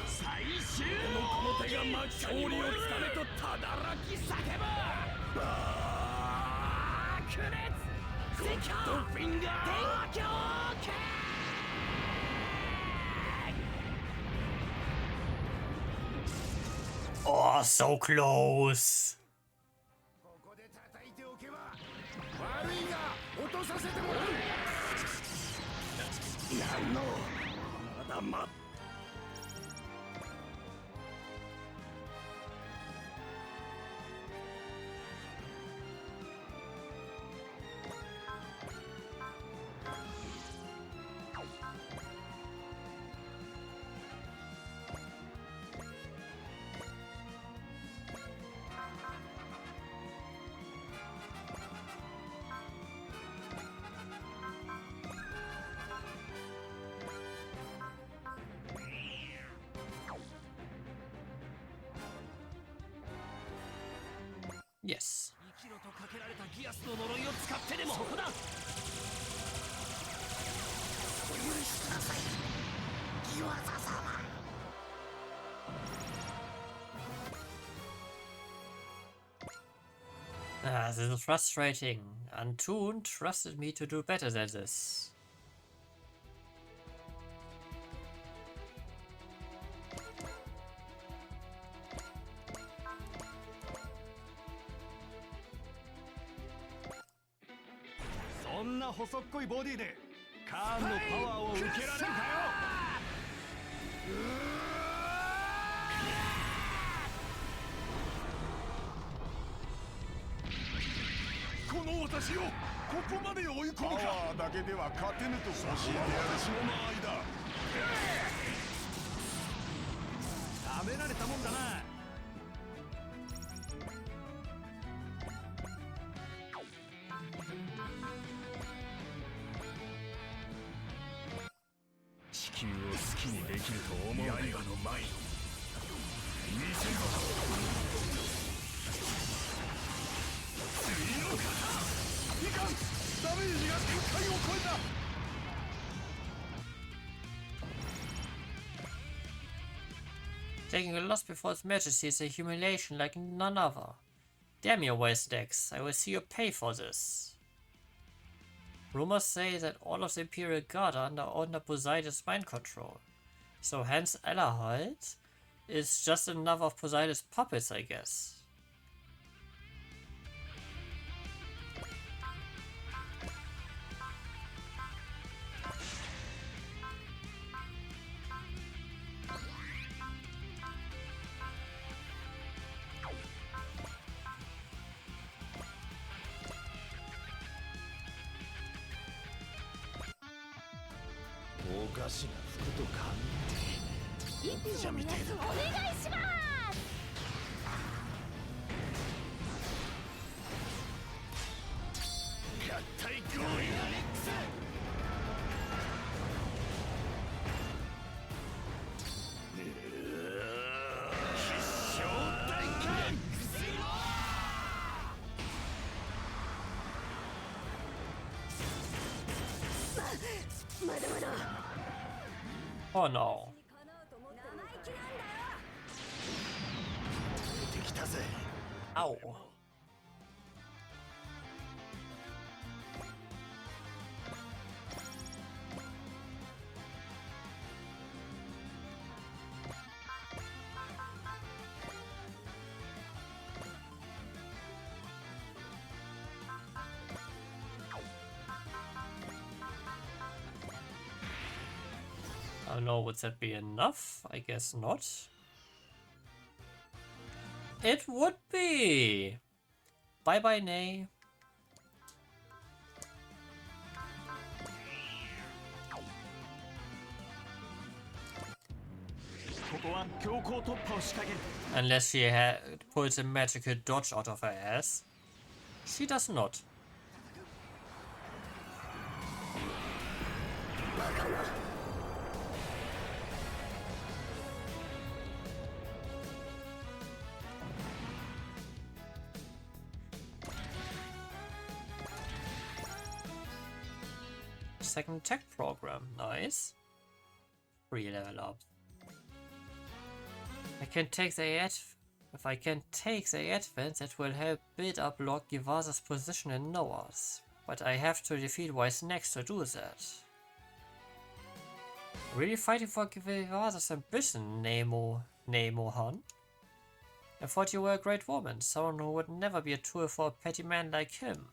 最終この手が勝利をつかめとただらき叫ぶバークレッツゴッドフィンガー天狂剣 Oh, so close. ここで叩いておけば悪いが落ととさせてもらう。なんのまだま。Yes. 生きろとかけられたギアスの呪いを使ってでもそこだ。お許しください、ギワザ様。This is frustrating. Untuned trusted me to do better than this.そんな細っこいボディでカーンのパワーを受けられるかよ。この私をここまで追い込むか。パワーだけでは勝てぬと差し上げ私の間合いだ。食べられたもんだな。地球を好きにできると思う。刃の前に見せろ。次の方いかん。ダメージが限界を超えた。Taking a loss before His Majesty is a humiliation like none other. Damn your waste decks, I will see you pay for this. Rumors say that all of the Imperial Guard are under Poseidon's mind control. So hence Elahalt is just another of Poseidon's puppets, I guess. Oh no. Ow. I don't know, would that be enough? I guess not. It would be! Bye bye, Nay. Unless she pulls a magical dodge out of her ass. She does not. Second tech program, nice. 3 level up. If I can take the advance, that will help build up Lord Givasa's position in Noah's. But I have to defeat Wise next to do that. Really fighting for Givasa's ambition, Nemo-han? I thought you were a great woman, someone who would never be a tool for a petty man like him.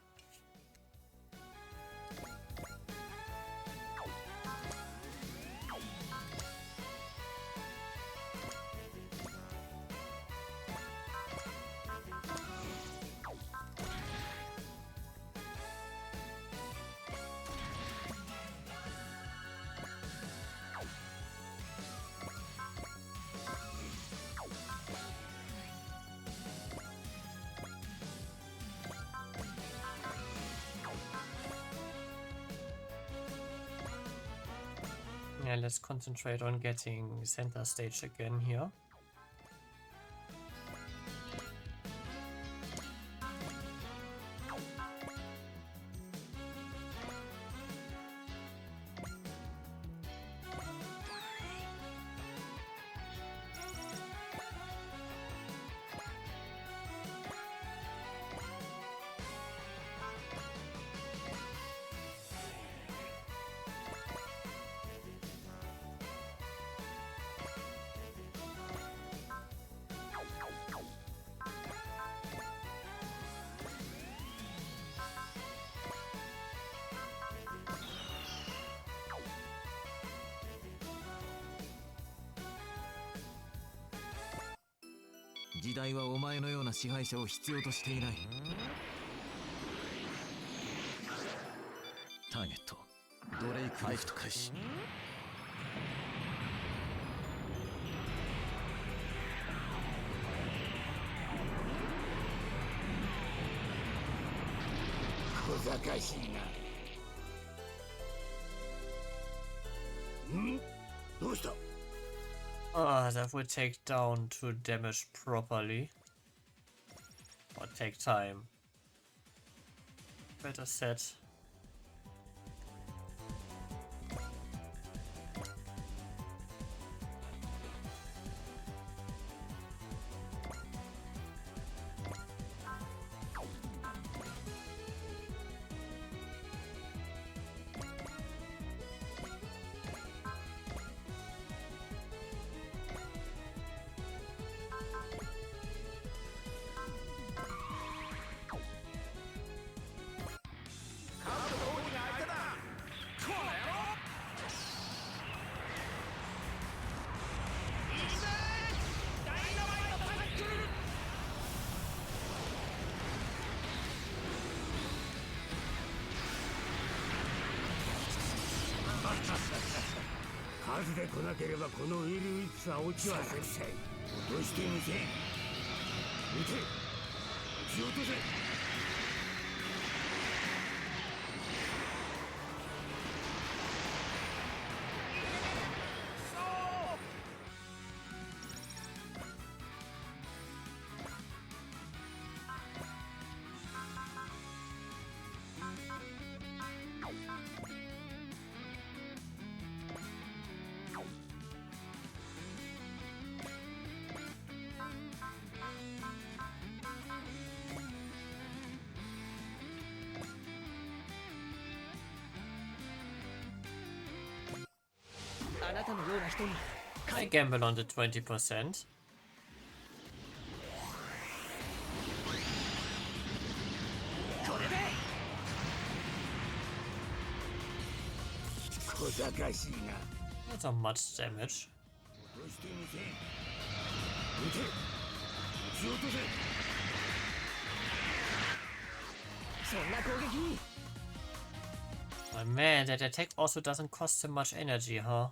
Yeah, let's concentrate on getting center stage again here.時代はお前のような支配者を必要としていない。ターゲットドレイクリフト開始。小賢しいな。ん？どうした？ Ah, that would take down to damage properly. Or take time. Better set.数で来なければこのウィル・ウィッツは落ちはせん。落としてみせん。撃て。撃ち落とせ。I gamble on the 20%. 小賢しいな。 That's not much damage. 落としてみせん。撃て。撃ち落とせ。そんな攻撃。 Oh man, that attack also doesn't cost so much energy, huh?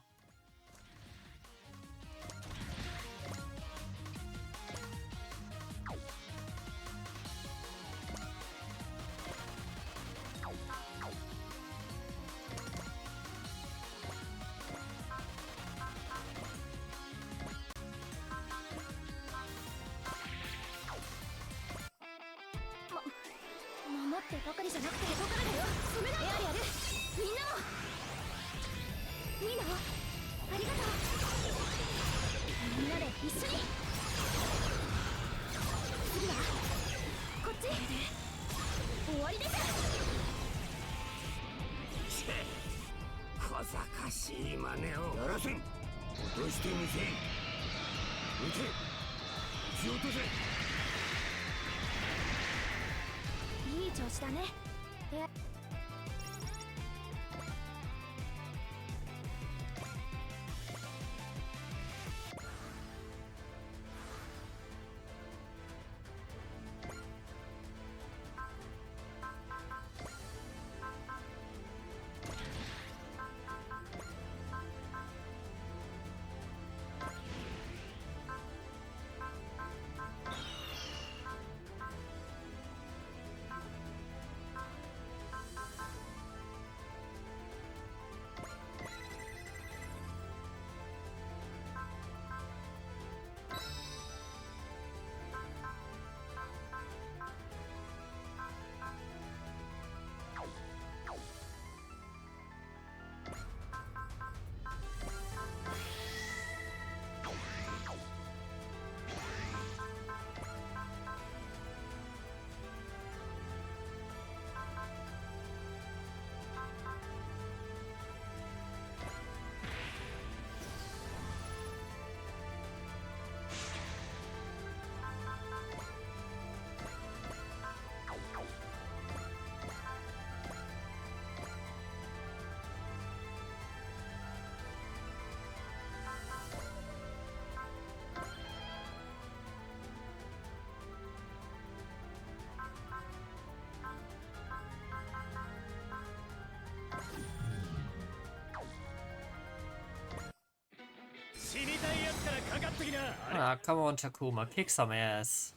Ah, come on, Takuma, kick some ass.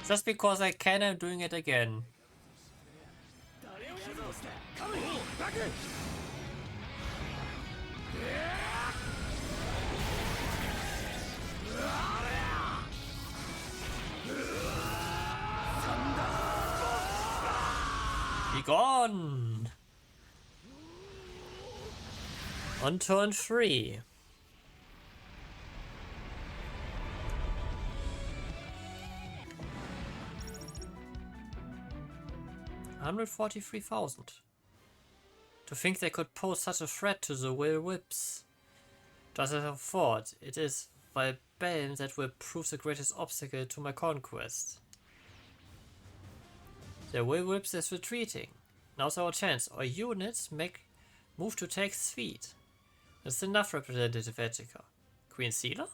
Just because I can, I'm doing it again. Be gone! On turn 3. $143,000. To think they could pose such a threat to the will whips. Just as I thought, it is Valbane that will prove the greatest obstacle to my conquest. The will whips is retreating. Now's our chance. Our units move to take speed. That's enough, Representative Etika. Queen Sealer?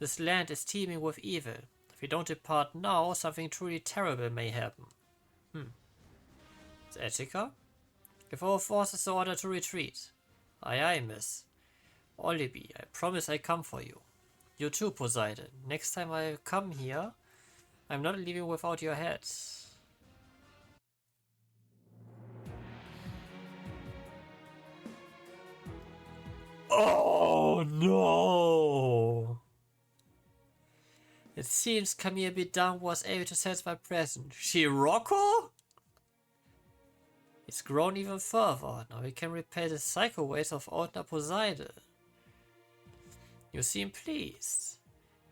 This land is teeming with evil. If we don't depart now, something truly terrible may happen. It's Etika? Give our forces the order to retreat. Aye aye, miss. Olibi, I promise I come for you. You too, Poseidon. Next time I come here, I'm not leaving without your head. Oh no! It seems Camille Bidam was able to sense my presence. Shiroko? It's grown even further. Now we can repay the psycho ways of Ordner Poseidon. You seem pleased.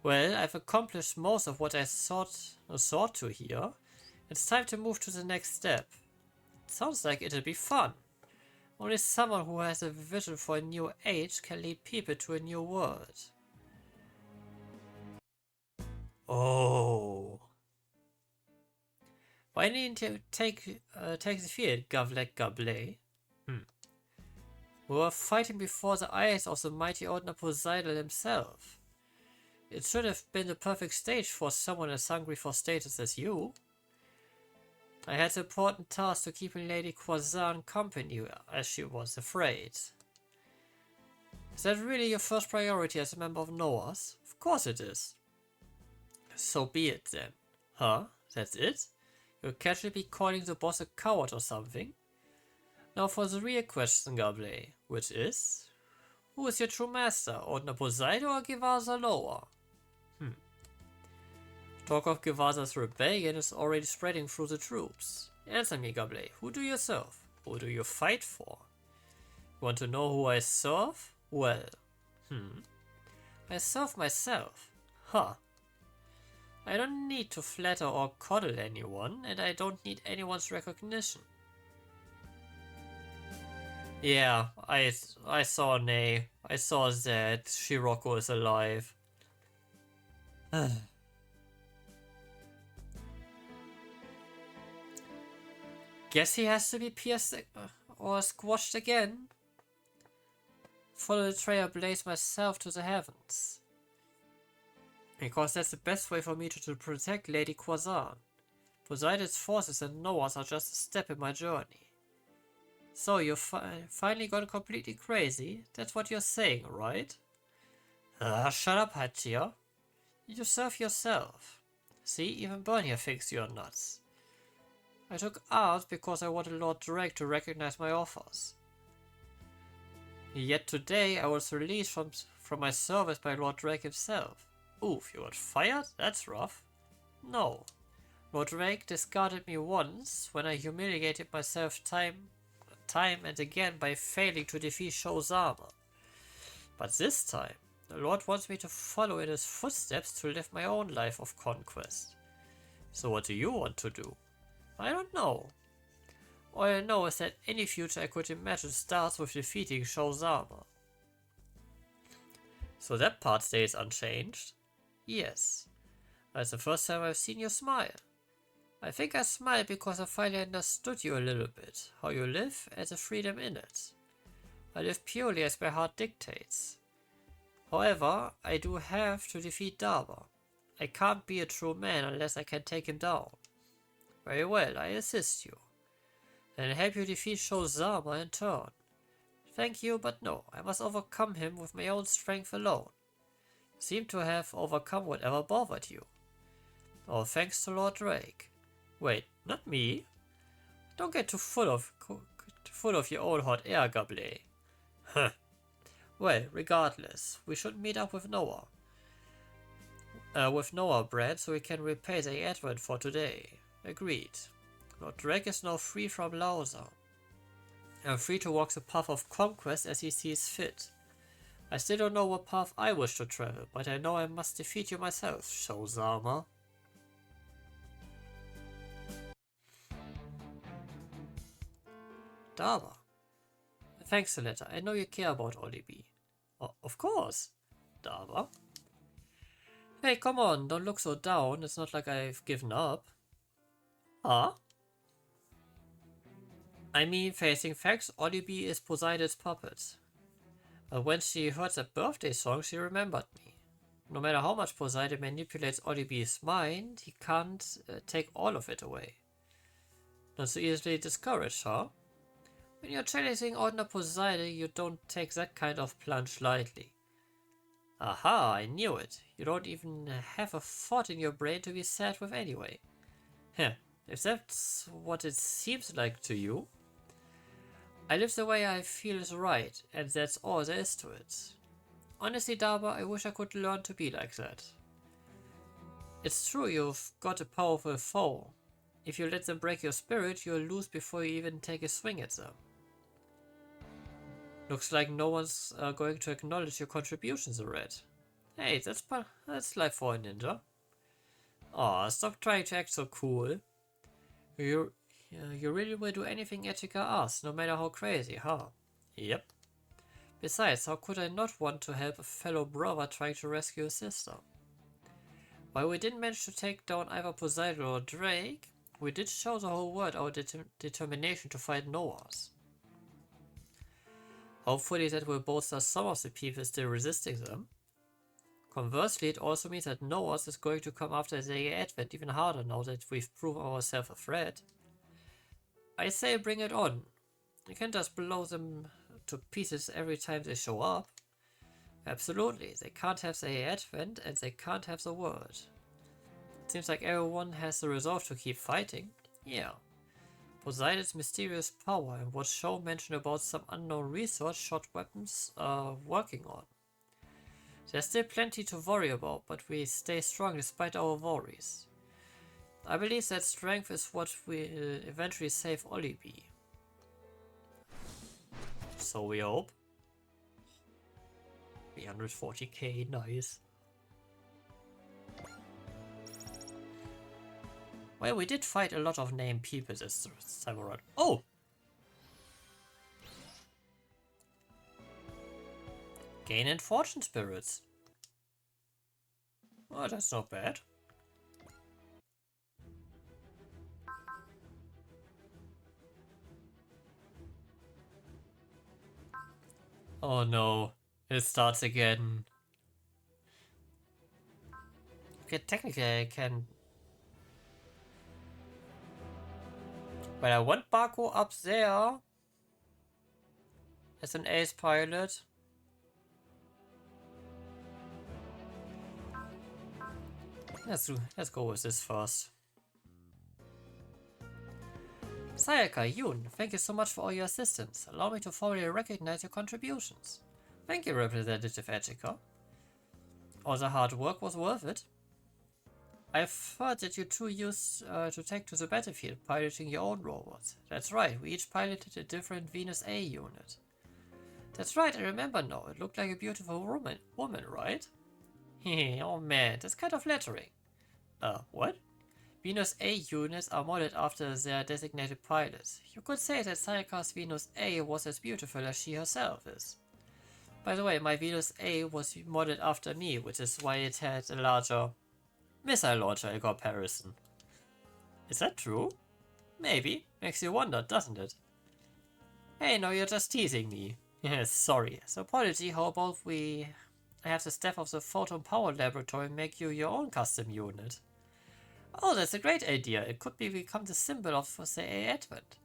Well, I've accomplished most of what I sought to here. It's time to move to the next step. It sounds like it'll be fun. Only someone who has a vision for a new age can lead people to a new world. Oh. Why didn't you take the field, Gavlek Gablé? We were fighting before the eyes of the mighty Ordner Poseidon himself. It should have been the perfect stage for someone as hungry for status as you. I had the important task to keeping Lady Quasar company as she was afraid. Is that really your first priority as a member of Noah's? Of course it is. So be it then. Huh? That's it? You'll casually be calling the boss a coward or something? Now for the real question, Gablé, which is... Who is your true master, Ordner Poseidon or Givasa Loa? Talk of Givasa's rebellion is already spreading through the troops. Answer me, Gablé, who do you serve? Who do you fight for? You want to know who I serve? Well, I serve myself. Huh. I don't need to flatter or coddle anyone, and I don't need anyone's recognition. Yeah, I saw Nay. I saw that Shiroko is alive. Guess he has to be pierced or squashed again. Follow the trail, blaze myself to the heavens. Because that's the best way for me to protect Lady Quasar. Poseidon's forces and Noah's are just a step in my journey. So you've finally gone completely crazy? That's what you're saying, right? Shut up, Hachia. You serve yourself. See, even Bernier thinks you're nuts. I took arms because I wanted Lord Drake to recognize my offers. Yet today I was released from my service by Lord Drake himself. Oof, you got fired? That's rough. No. Lord Drake discarded me once when I humiliated myself time and again by failing to defeat Shozama. But this time, the Lord wants me to follow in his footsteps to live my own life of conquest. So what do you want to do? I don't know. All I know is that any future I could imagine starts with defeating Shozama. So that part stays unchanged? Yes. That's the first time I've seen you smile. I think I smiled because I finally understood you a little bit, how you live and the freedom in it. I live purely as my heart dictates. However, I do have to defeat Daba. I can't be a true man unless I can take him down. Very well, I assist you. And help you defeat Shozama in turn. Thank you, but no, I must overcome him with my own strength alone. Seem to have overcome whatever bothered you. All thanks to Lord Drake. Wait, not me? Don't get too full of your own hot air, Gable. Huh. Well, regardless, we should meet up with Noah. Brad, so we can repay the advent for today. Agreed. Lord Drake is now free from Lausa. I'm free to walk the path of conquest as he sees fit. I still don't know what path I wish to travel, but I know I must defeat you myself, Shozama. Daba. Thanks, Aletta. I know you care about Olibi. Oh, of course. Daba. Hey, come on, don't look so down. It's not like I've given up. Huh? I mean, facing facts, Olibi is Poseidon's puppet. But when she heard that birthday song, she remembered me. No matter how much Poseidon manipulates Olibi's mind, he can't take all of it away. Not so easily discouraged, huh? When you're chasing ordinary Poseidon, you don't take that kind of plunge lightly. Aha, I knew it. You don't even have a thought in your brain to be sad with anyway. Heh, if that's what it seems like to you. I live the way I feel is right, and that's all there is to it. Honestly, Daba, I wish I could learn to be like that. It's true you've got a powerful foe. If you let them break your spirit, you'll lose before you even take a swing at them. Looks like no one's going to acknowledge your contributions, Red. Hey, that's life for a ninja. Aw, stop trying to act so cool. You really will do anything Etika asks, no matter how crazy, huh? Yep. Besides, how could I not want to help a fellow brother trying to rescue a sister? While we didn't manage to take down either Poseidon or Drake, we did show the whole world our determination to fight Noahs. Hopefully that will bolster some of the people still resisting them. Conversely, it also means that Noahs is going to come after the advent even harder now that we've proven ourselves a threat. I say bring it on. You can't just blow them to pieces every time they show up. Absolutely, they can't have the advent and they can't have the world. It seems like everyone has the resolve to keep fighting. Yeah. Poseidon's mysterious power and what Show mentioned about some unknown resource shot weapons are working on. There's still plenty to worry about, but we stay strong despite our worries. I believe that strength is what will eventually save Olibi. So we hope. 340k, nice. Well, we did fight a lot of named people this time around. Oh! Gain and fortune spirits. Oh, that's not bad. Oh no, it starts again. Okay, technically I can... But I want Baku up there as an ace pilot. Let's go with this first. Sayaka, Yoon, thank you so much for all your assistance. Allow me to formally recognize your contributions. Thank you, Representative Echika. All the hard work was worth it. I've heard that you two used to take to the battlefield, piloting your own robots. That's right, we each piloted a different Venus A unit. That's right, I remember now. It looked like a beautiful woman, right? Oh man, that's kind of flattering. What? Venus A units are modeled after their designated pilots. You could say that Sayaka's Venus A was as beautiful as she herself is. By the way, my Venus A was modeled after me, which is why it had a larger missile launcher in comparison. Is that true? Maybe. Makes you wonder, doesn't it? Hey, no, you're just teasing me. Sorry. So apology, how about we have the staff of the Photon Power Laboratory make you your own custom unit? Oh, that's a great idea. It could become the symbol of the A Advent.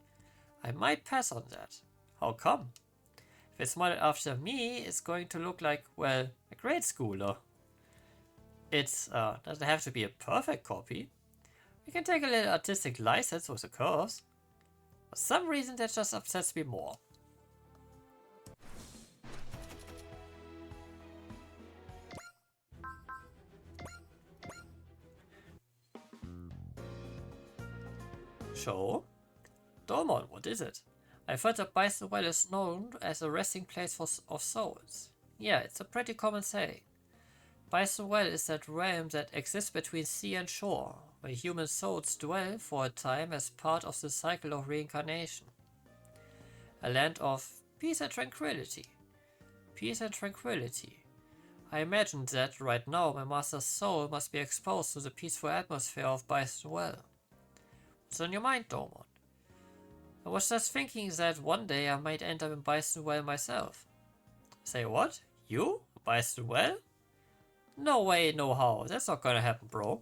I might pass on that. How come? If it's modeled after me, it's going to look like, well, a grade schooler. It doesn't have to be a perfect copy. We can take a little artistic license with the curves. For some reason that just upsets me more. Show? Dormon, what is it? I've heard that Bison Well is known as a resting place of souls. Yeah, it's a pretty common saying. Bison Well is that realm that exists between sea and shore, where human souls dwell for a time as part of the cycle of reincarnation. A land of peace and tranquility. Peace and tranquility. I imagine that right now my master's soul must be exposed to the peaceful atmosphere of Bison Well. What's on your mind, Dormon? I was just thinking that one day I might end up in Bison Well myself. Say what? You? Bison Well? No way, no how. That's not gonna happen, bro.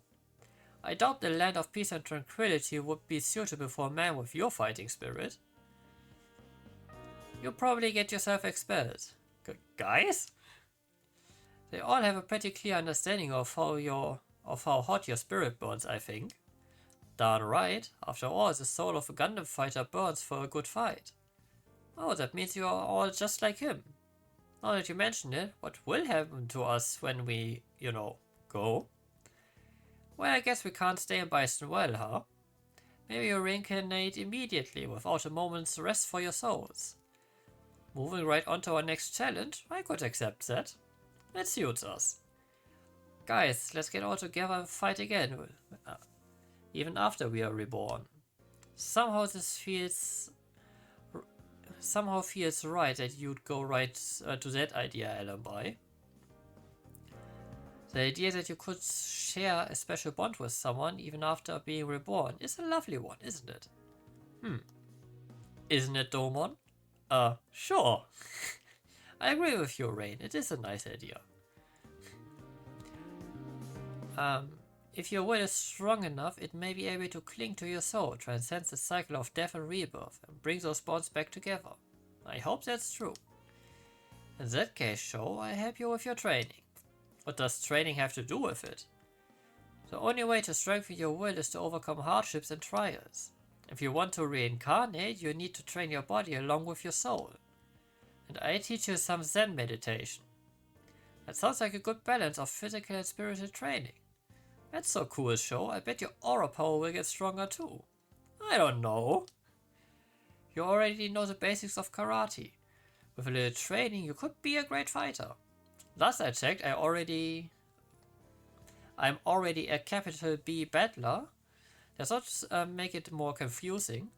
I doubt the land of peace and tranquility would be suitable for a man with your fighting spirit. You'll probably get yourself expelled. Guys? They all have a pretty clear understanding of how hot your spirit burns, I think. Darn right. After all, the soul of a Gundam fighter burns for a good fight. Oh, that means you are all just like him. Now that you mention it, what will happen to us when we, go? Well, I guess we can't stay in Bison Well, huh? Maybe you reincarnate immediately without a moment's rest for your souls. Moving right on to our next challenge, I could accept that. That suits us. Guys, let's get all together and fight again. Even after we are reborn. Somehow feels right that you'd go right to that idea, Alumbi. The idea that you could share a special bond with someone even after being reborn is a lovely one, isn't it? Isn't it, Domon? Sure. I agree with you, Rain. It is a nice idea. If your will is strong enough, it may be able to cling to your soul, transcends the cycle of death and rebirth, and bring those bonds back together. I hope that's true. In that case, Sho, I help you with your training. What does training have to do with it? The only way to strengthen your will is to overcome hardships and trials. If you want to reincarnate, you need to train your body along with your soul. And I teach you some Zen meditation. That sounds like a good balance of physical and spiritual training. That's so cool, Sho. I bet your aura power will get stronger too. I don't know. You already know the basics of karate. With a little training, you could be a great fighter. Last I checked, I'm already a capital B battler. Does not make it more confusing.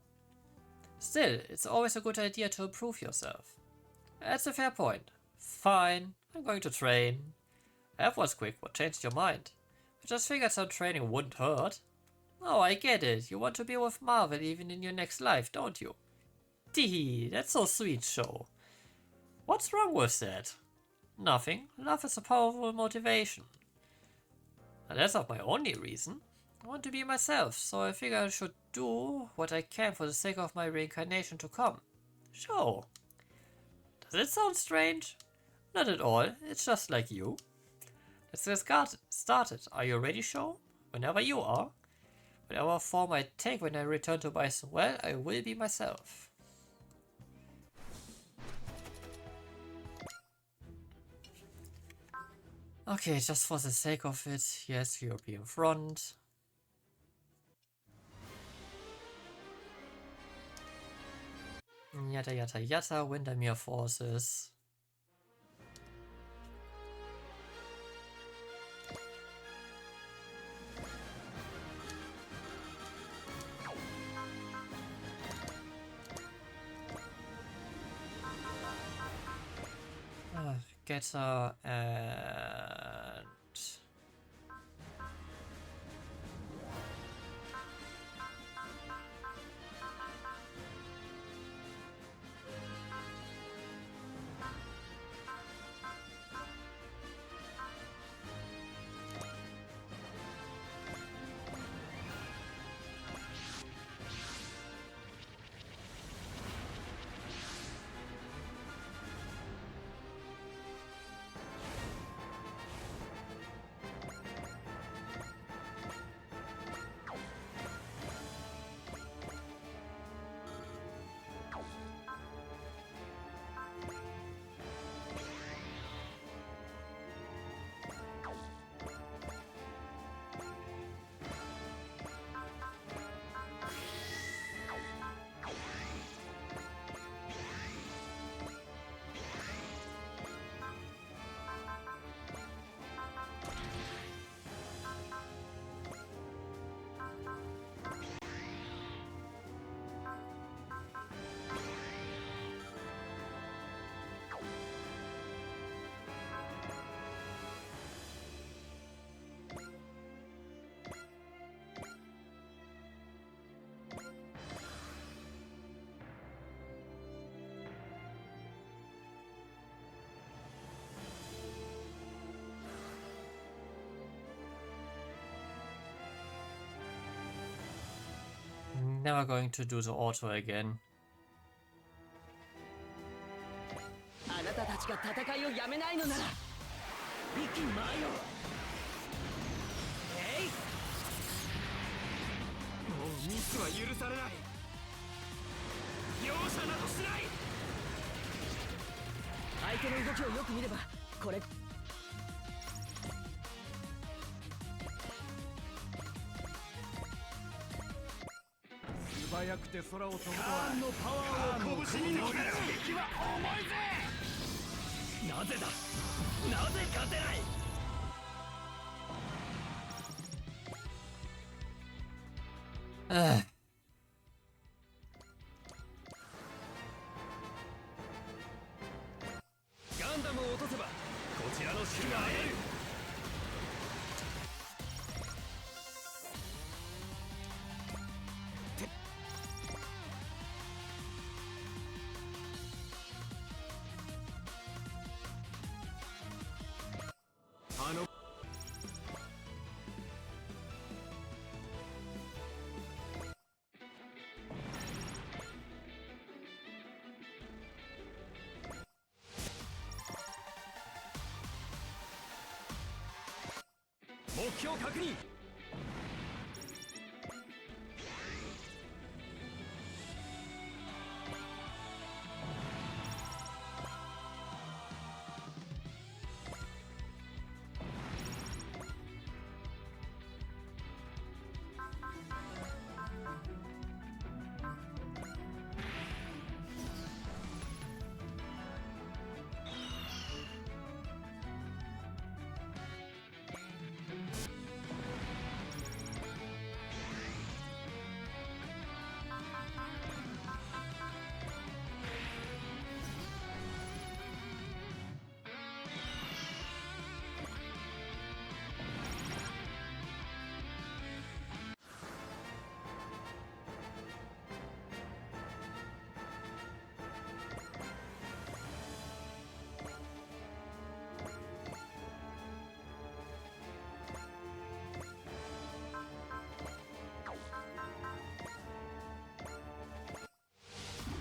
Still, it's always a good idea to improve yourself. That's a fair point. Fine, I'm going to train. That was quick. What changed your mind? I just figured some training wouldn't hurt. Oh, I get it. You want to be with Marvel even in your next life, don't you? Tee, that's so sweet, Sho. What's wrong with that? Nothing. Love is a powerful motivation. And that's not my only reason. I want to be myself, so I figure I should do what I can for the sake of my reincarnation to come. Sure. Does it sound strange? Not at all. It's just like you. Let's get started. Are you ready, Sho? Whenever you are. Whatever form I take when I return to Bison Well, I will be myself. Okay, just for the sake of it, yes, European front. Yada yada yada, Windermere forces. Getter and... Never going to do the auto again. あなたたちが戦いをやめないのなら息間よ。えい、もうミスは許されない。容赦などしない。相手の動きをよく見ればこれ素早くて空を飛ぶとはのパワーを拳に乗せる。敵は重いぜ。なぜだ、なぜ勝てない。ガンダムを落とせばこちらの士が得る。目標確認。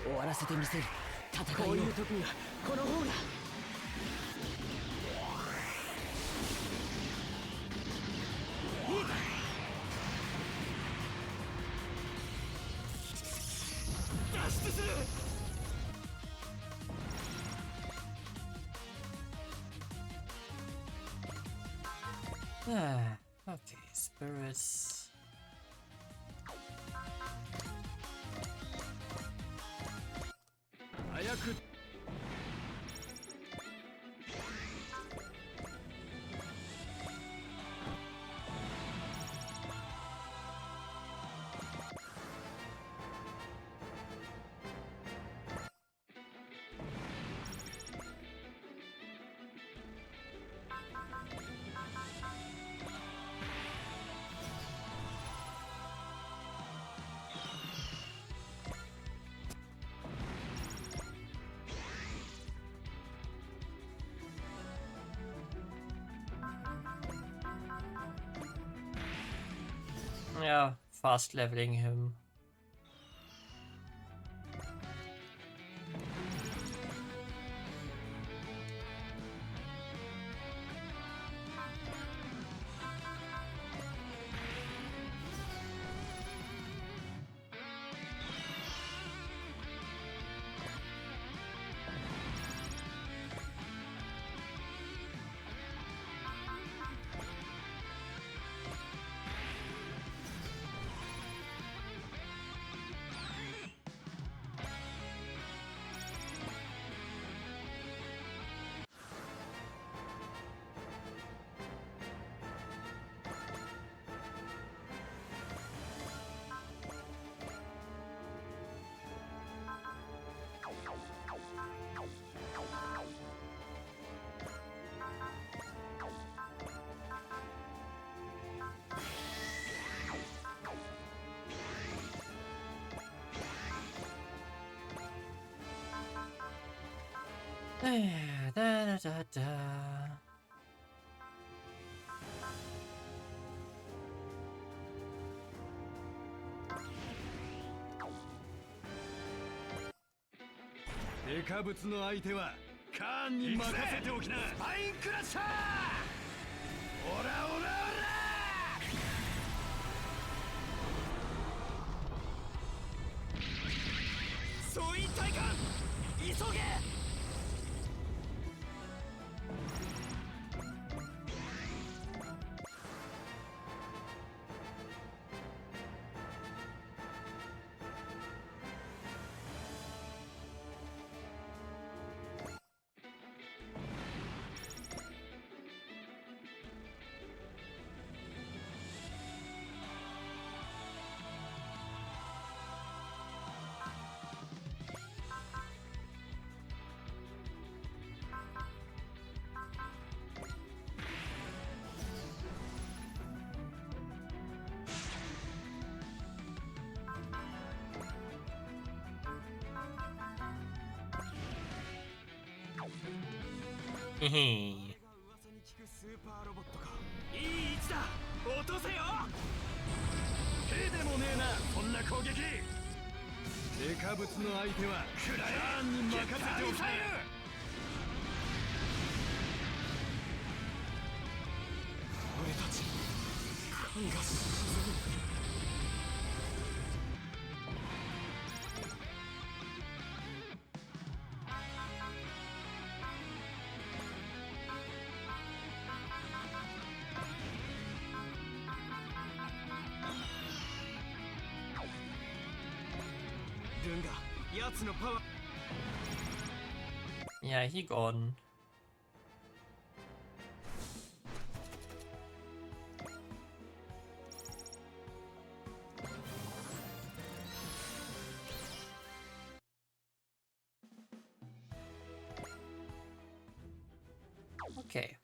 終わらせてみせる。戦いをこういう時にはこの方が。脱出する。Okay, spirits. Yeah, fast leveling him. Da, da, da, da. Hehe. いい位置だ落とせよ手でもねえなそんな攻撃デカブツの相手はクライアンに任せておきな俺たち神が沈む奴のパワー Yeah, he gone. Okay.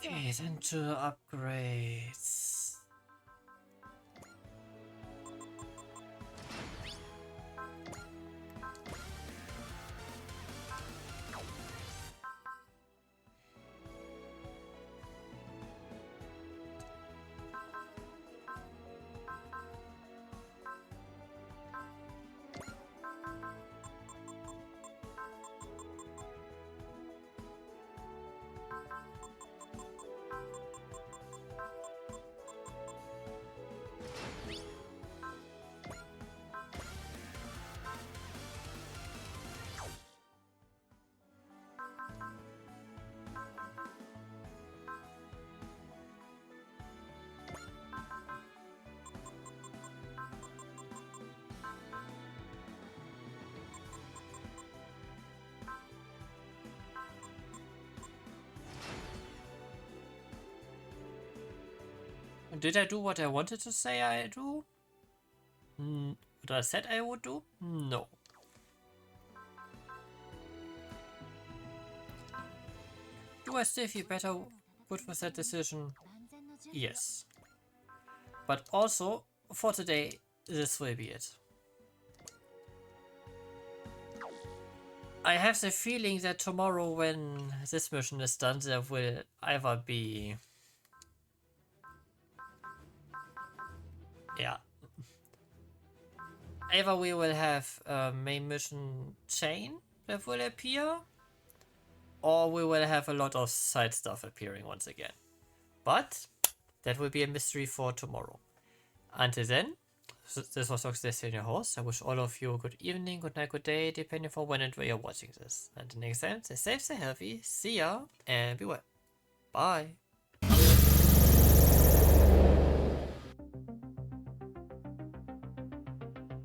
Okay, then to upgrades. Did I do what I wanted to say I do? What I said I would do? No. Do I still feel better good with that decision? Yes. But also, for today, this will be it. I have the feeling that tomorrow when this mission is done, there will either be... Yeah. Either we will have a main mission chain that will appear, or we will have a lot of side stuff appearing once again. But that will be a mystery for tomorrow. Until then, this was Nox Destin, your host. I wish all of you a good evening, good night, good day, depending on when and where you're watching this. Until next time, stay safe, stay healthy, see ya, and be well. Bye.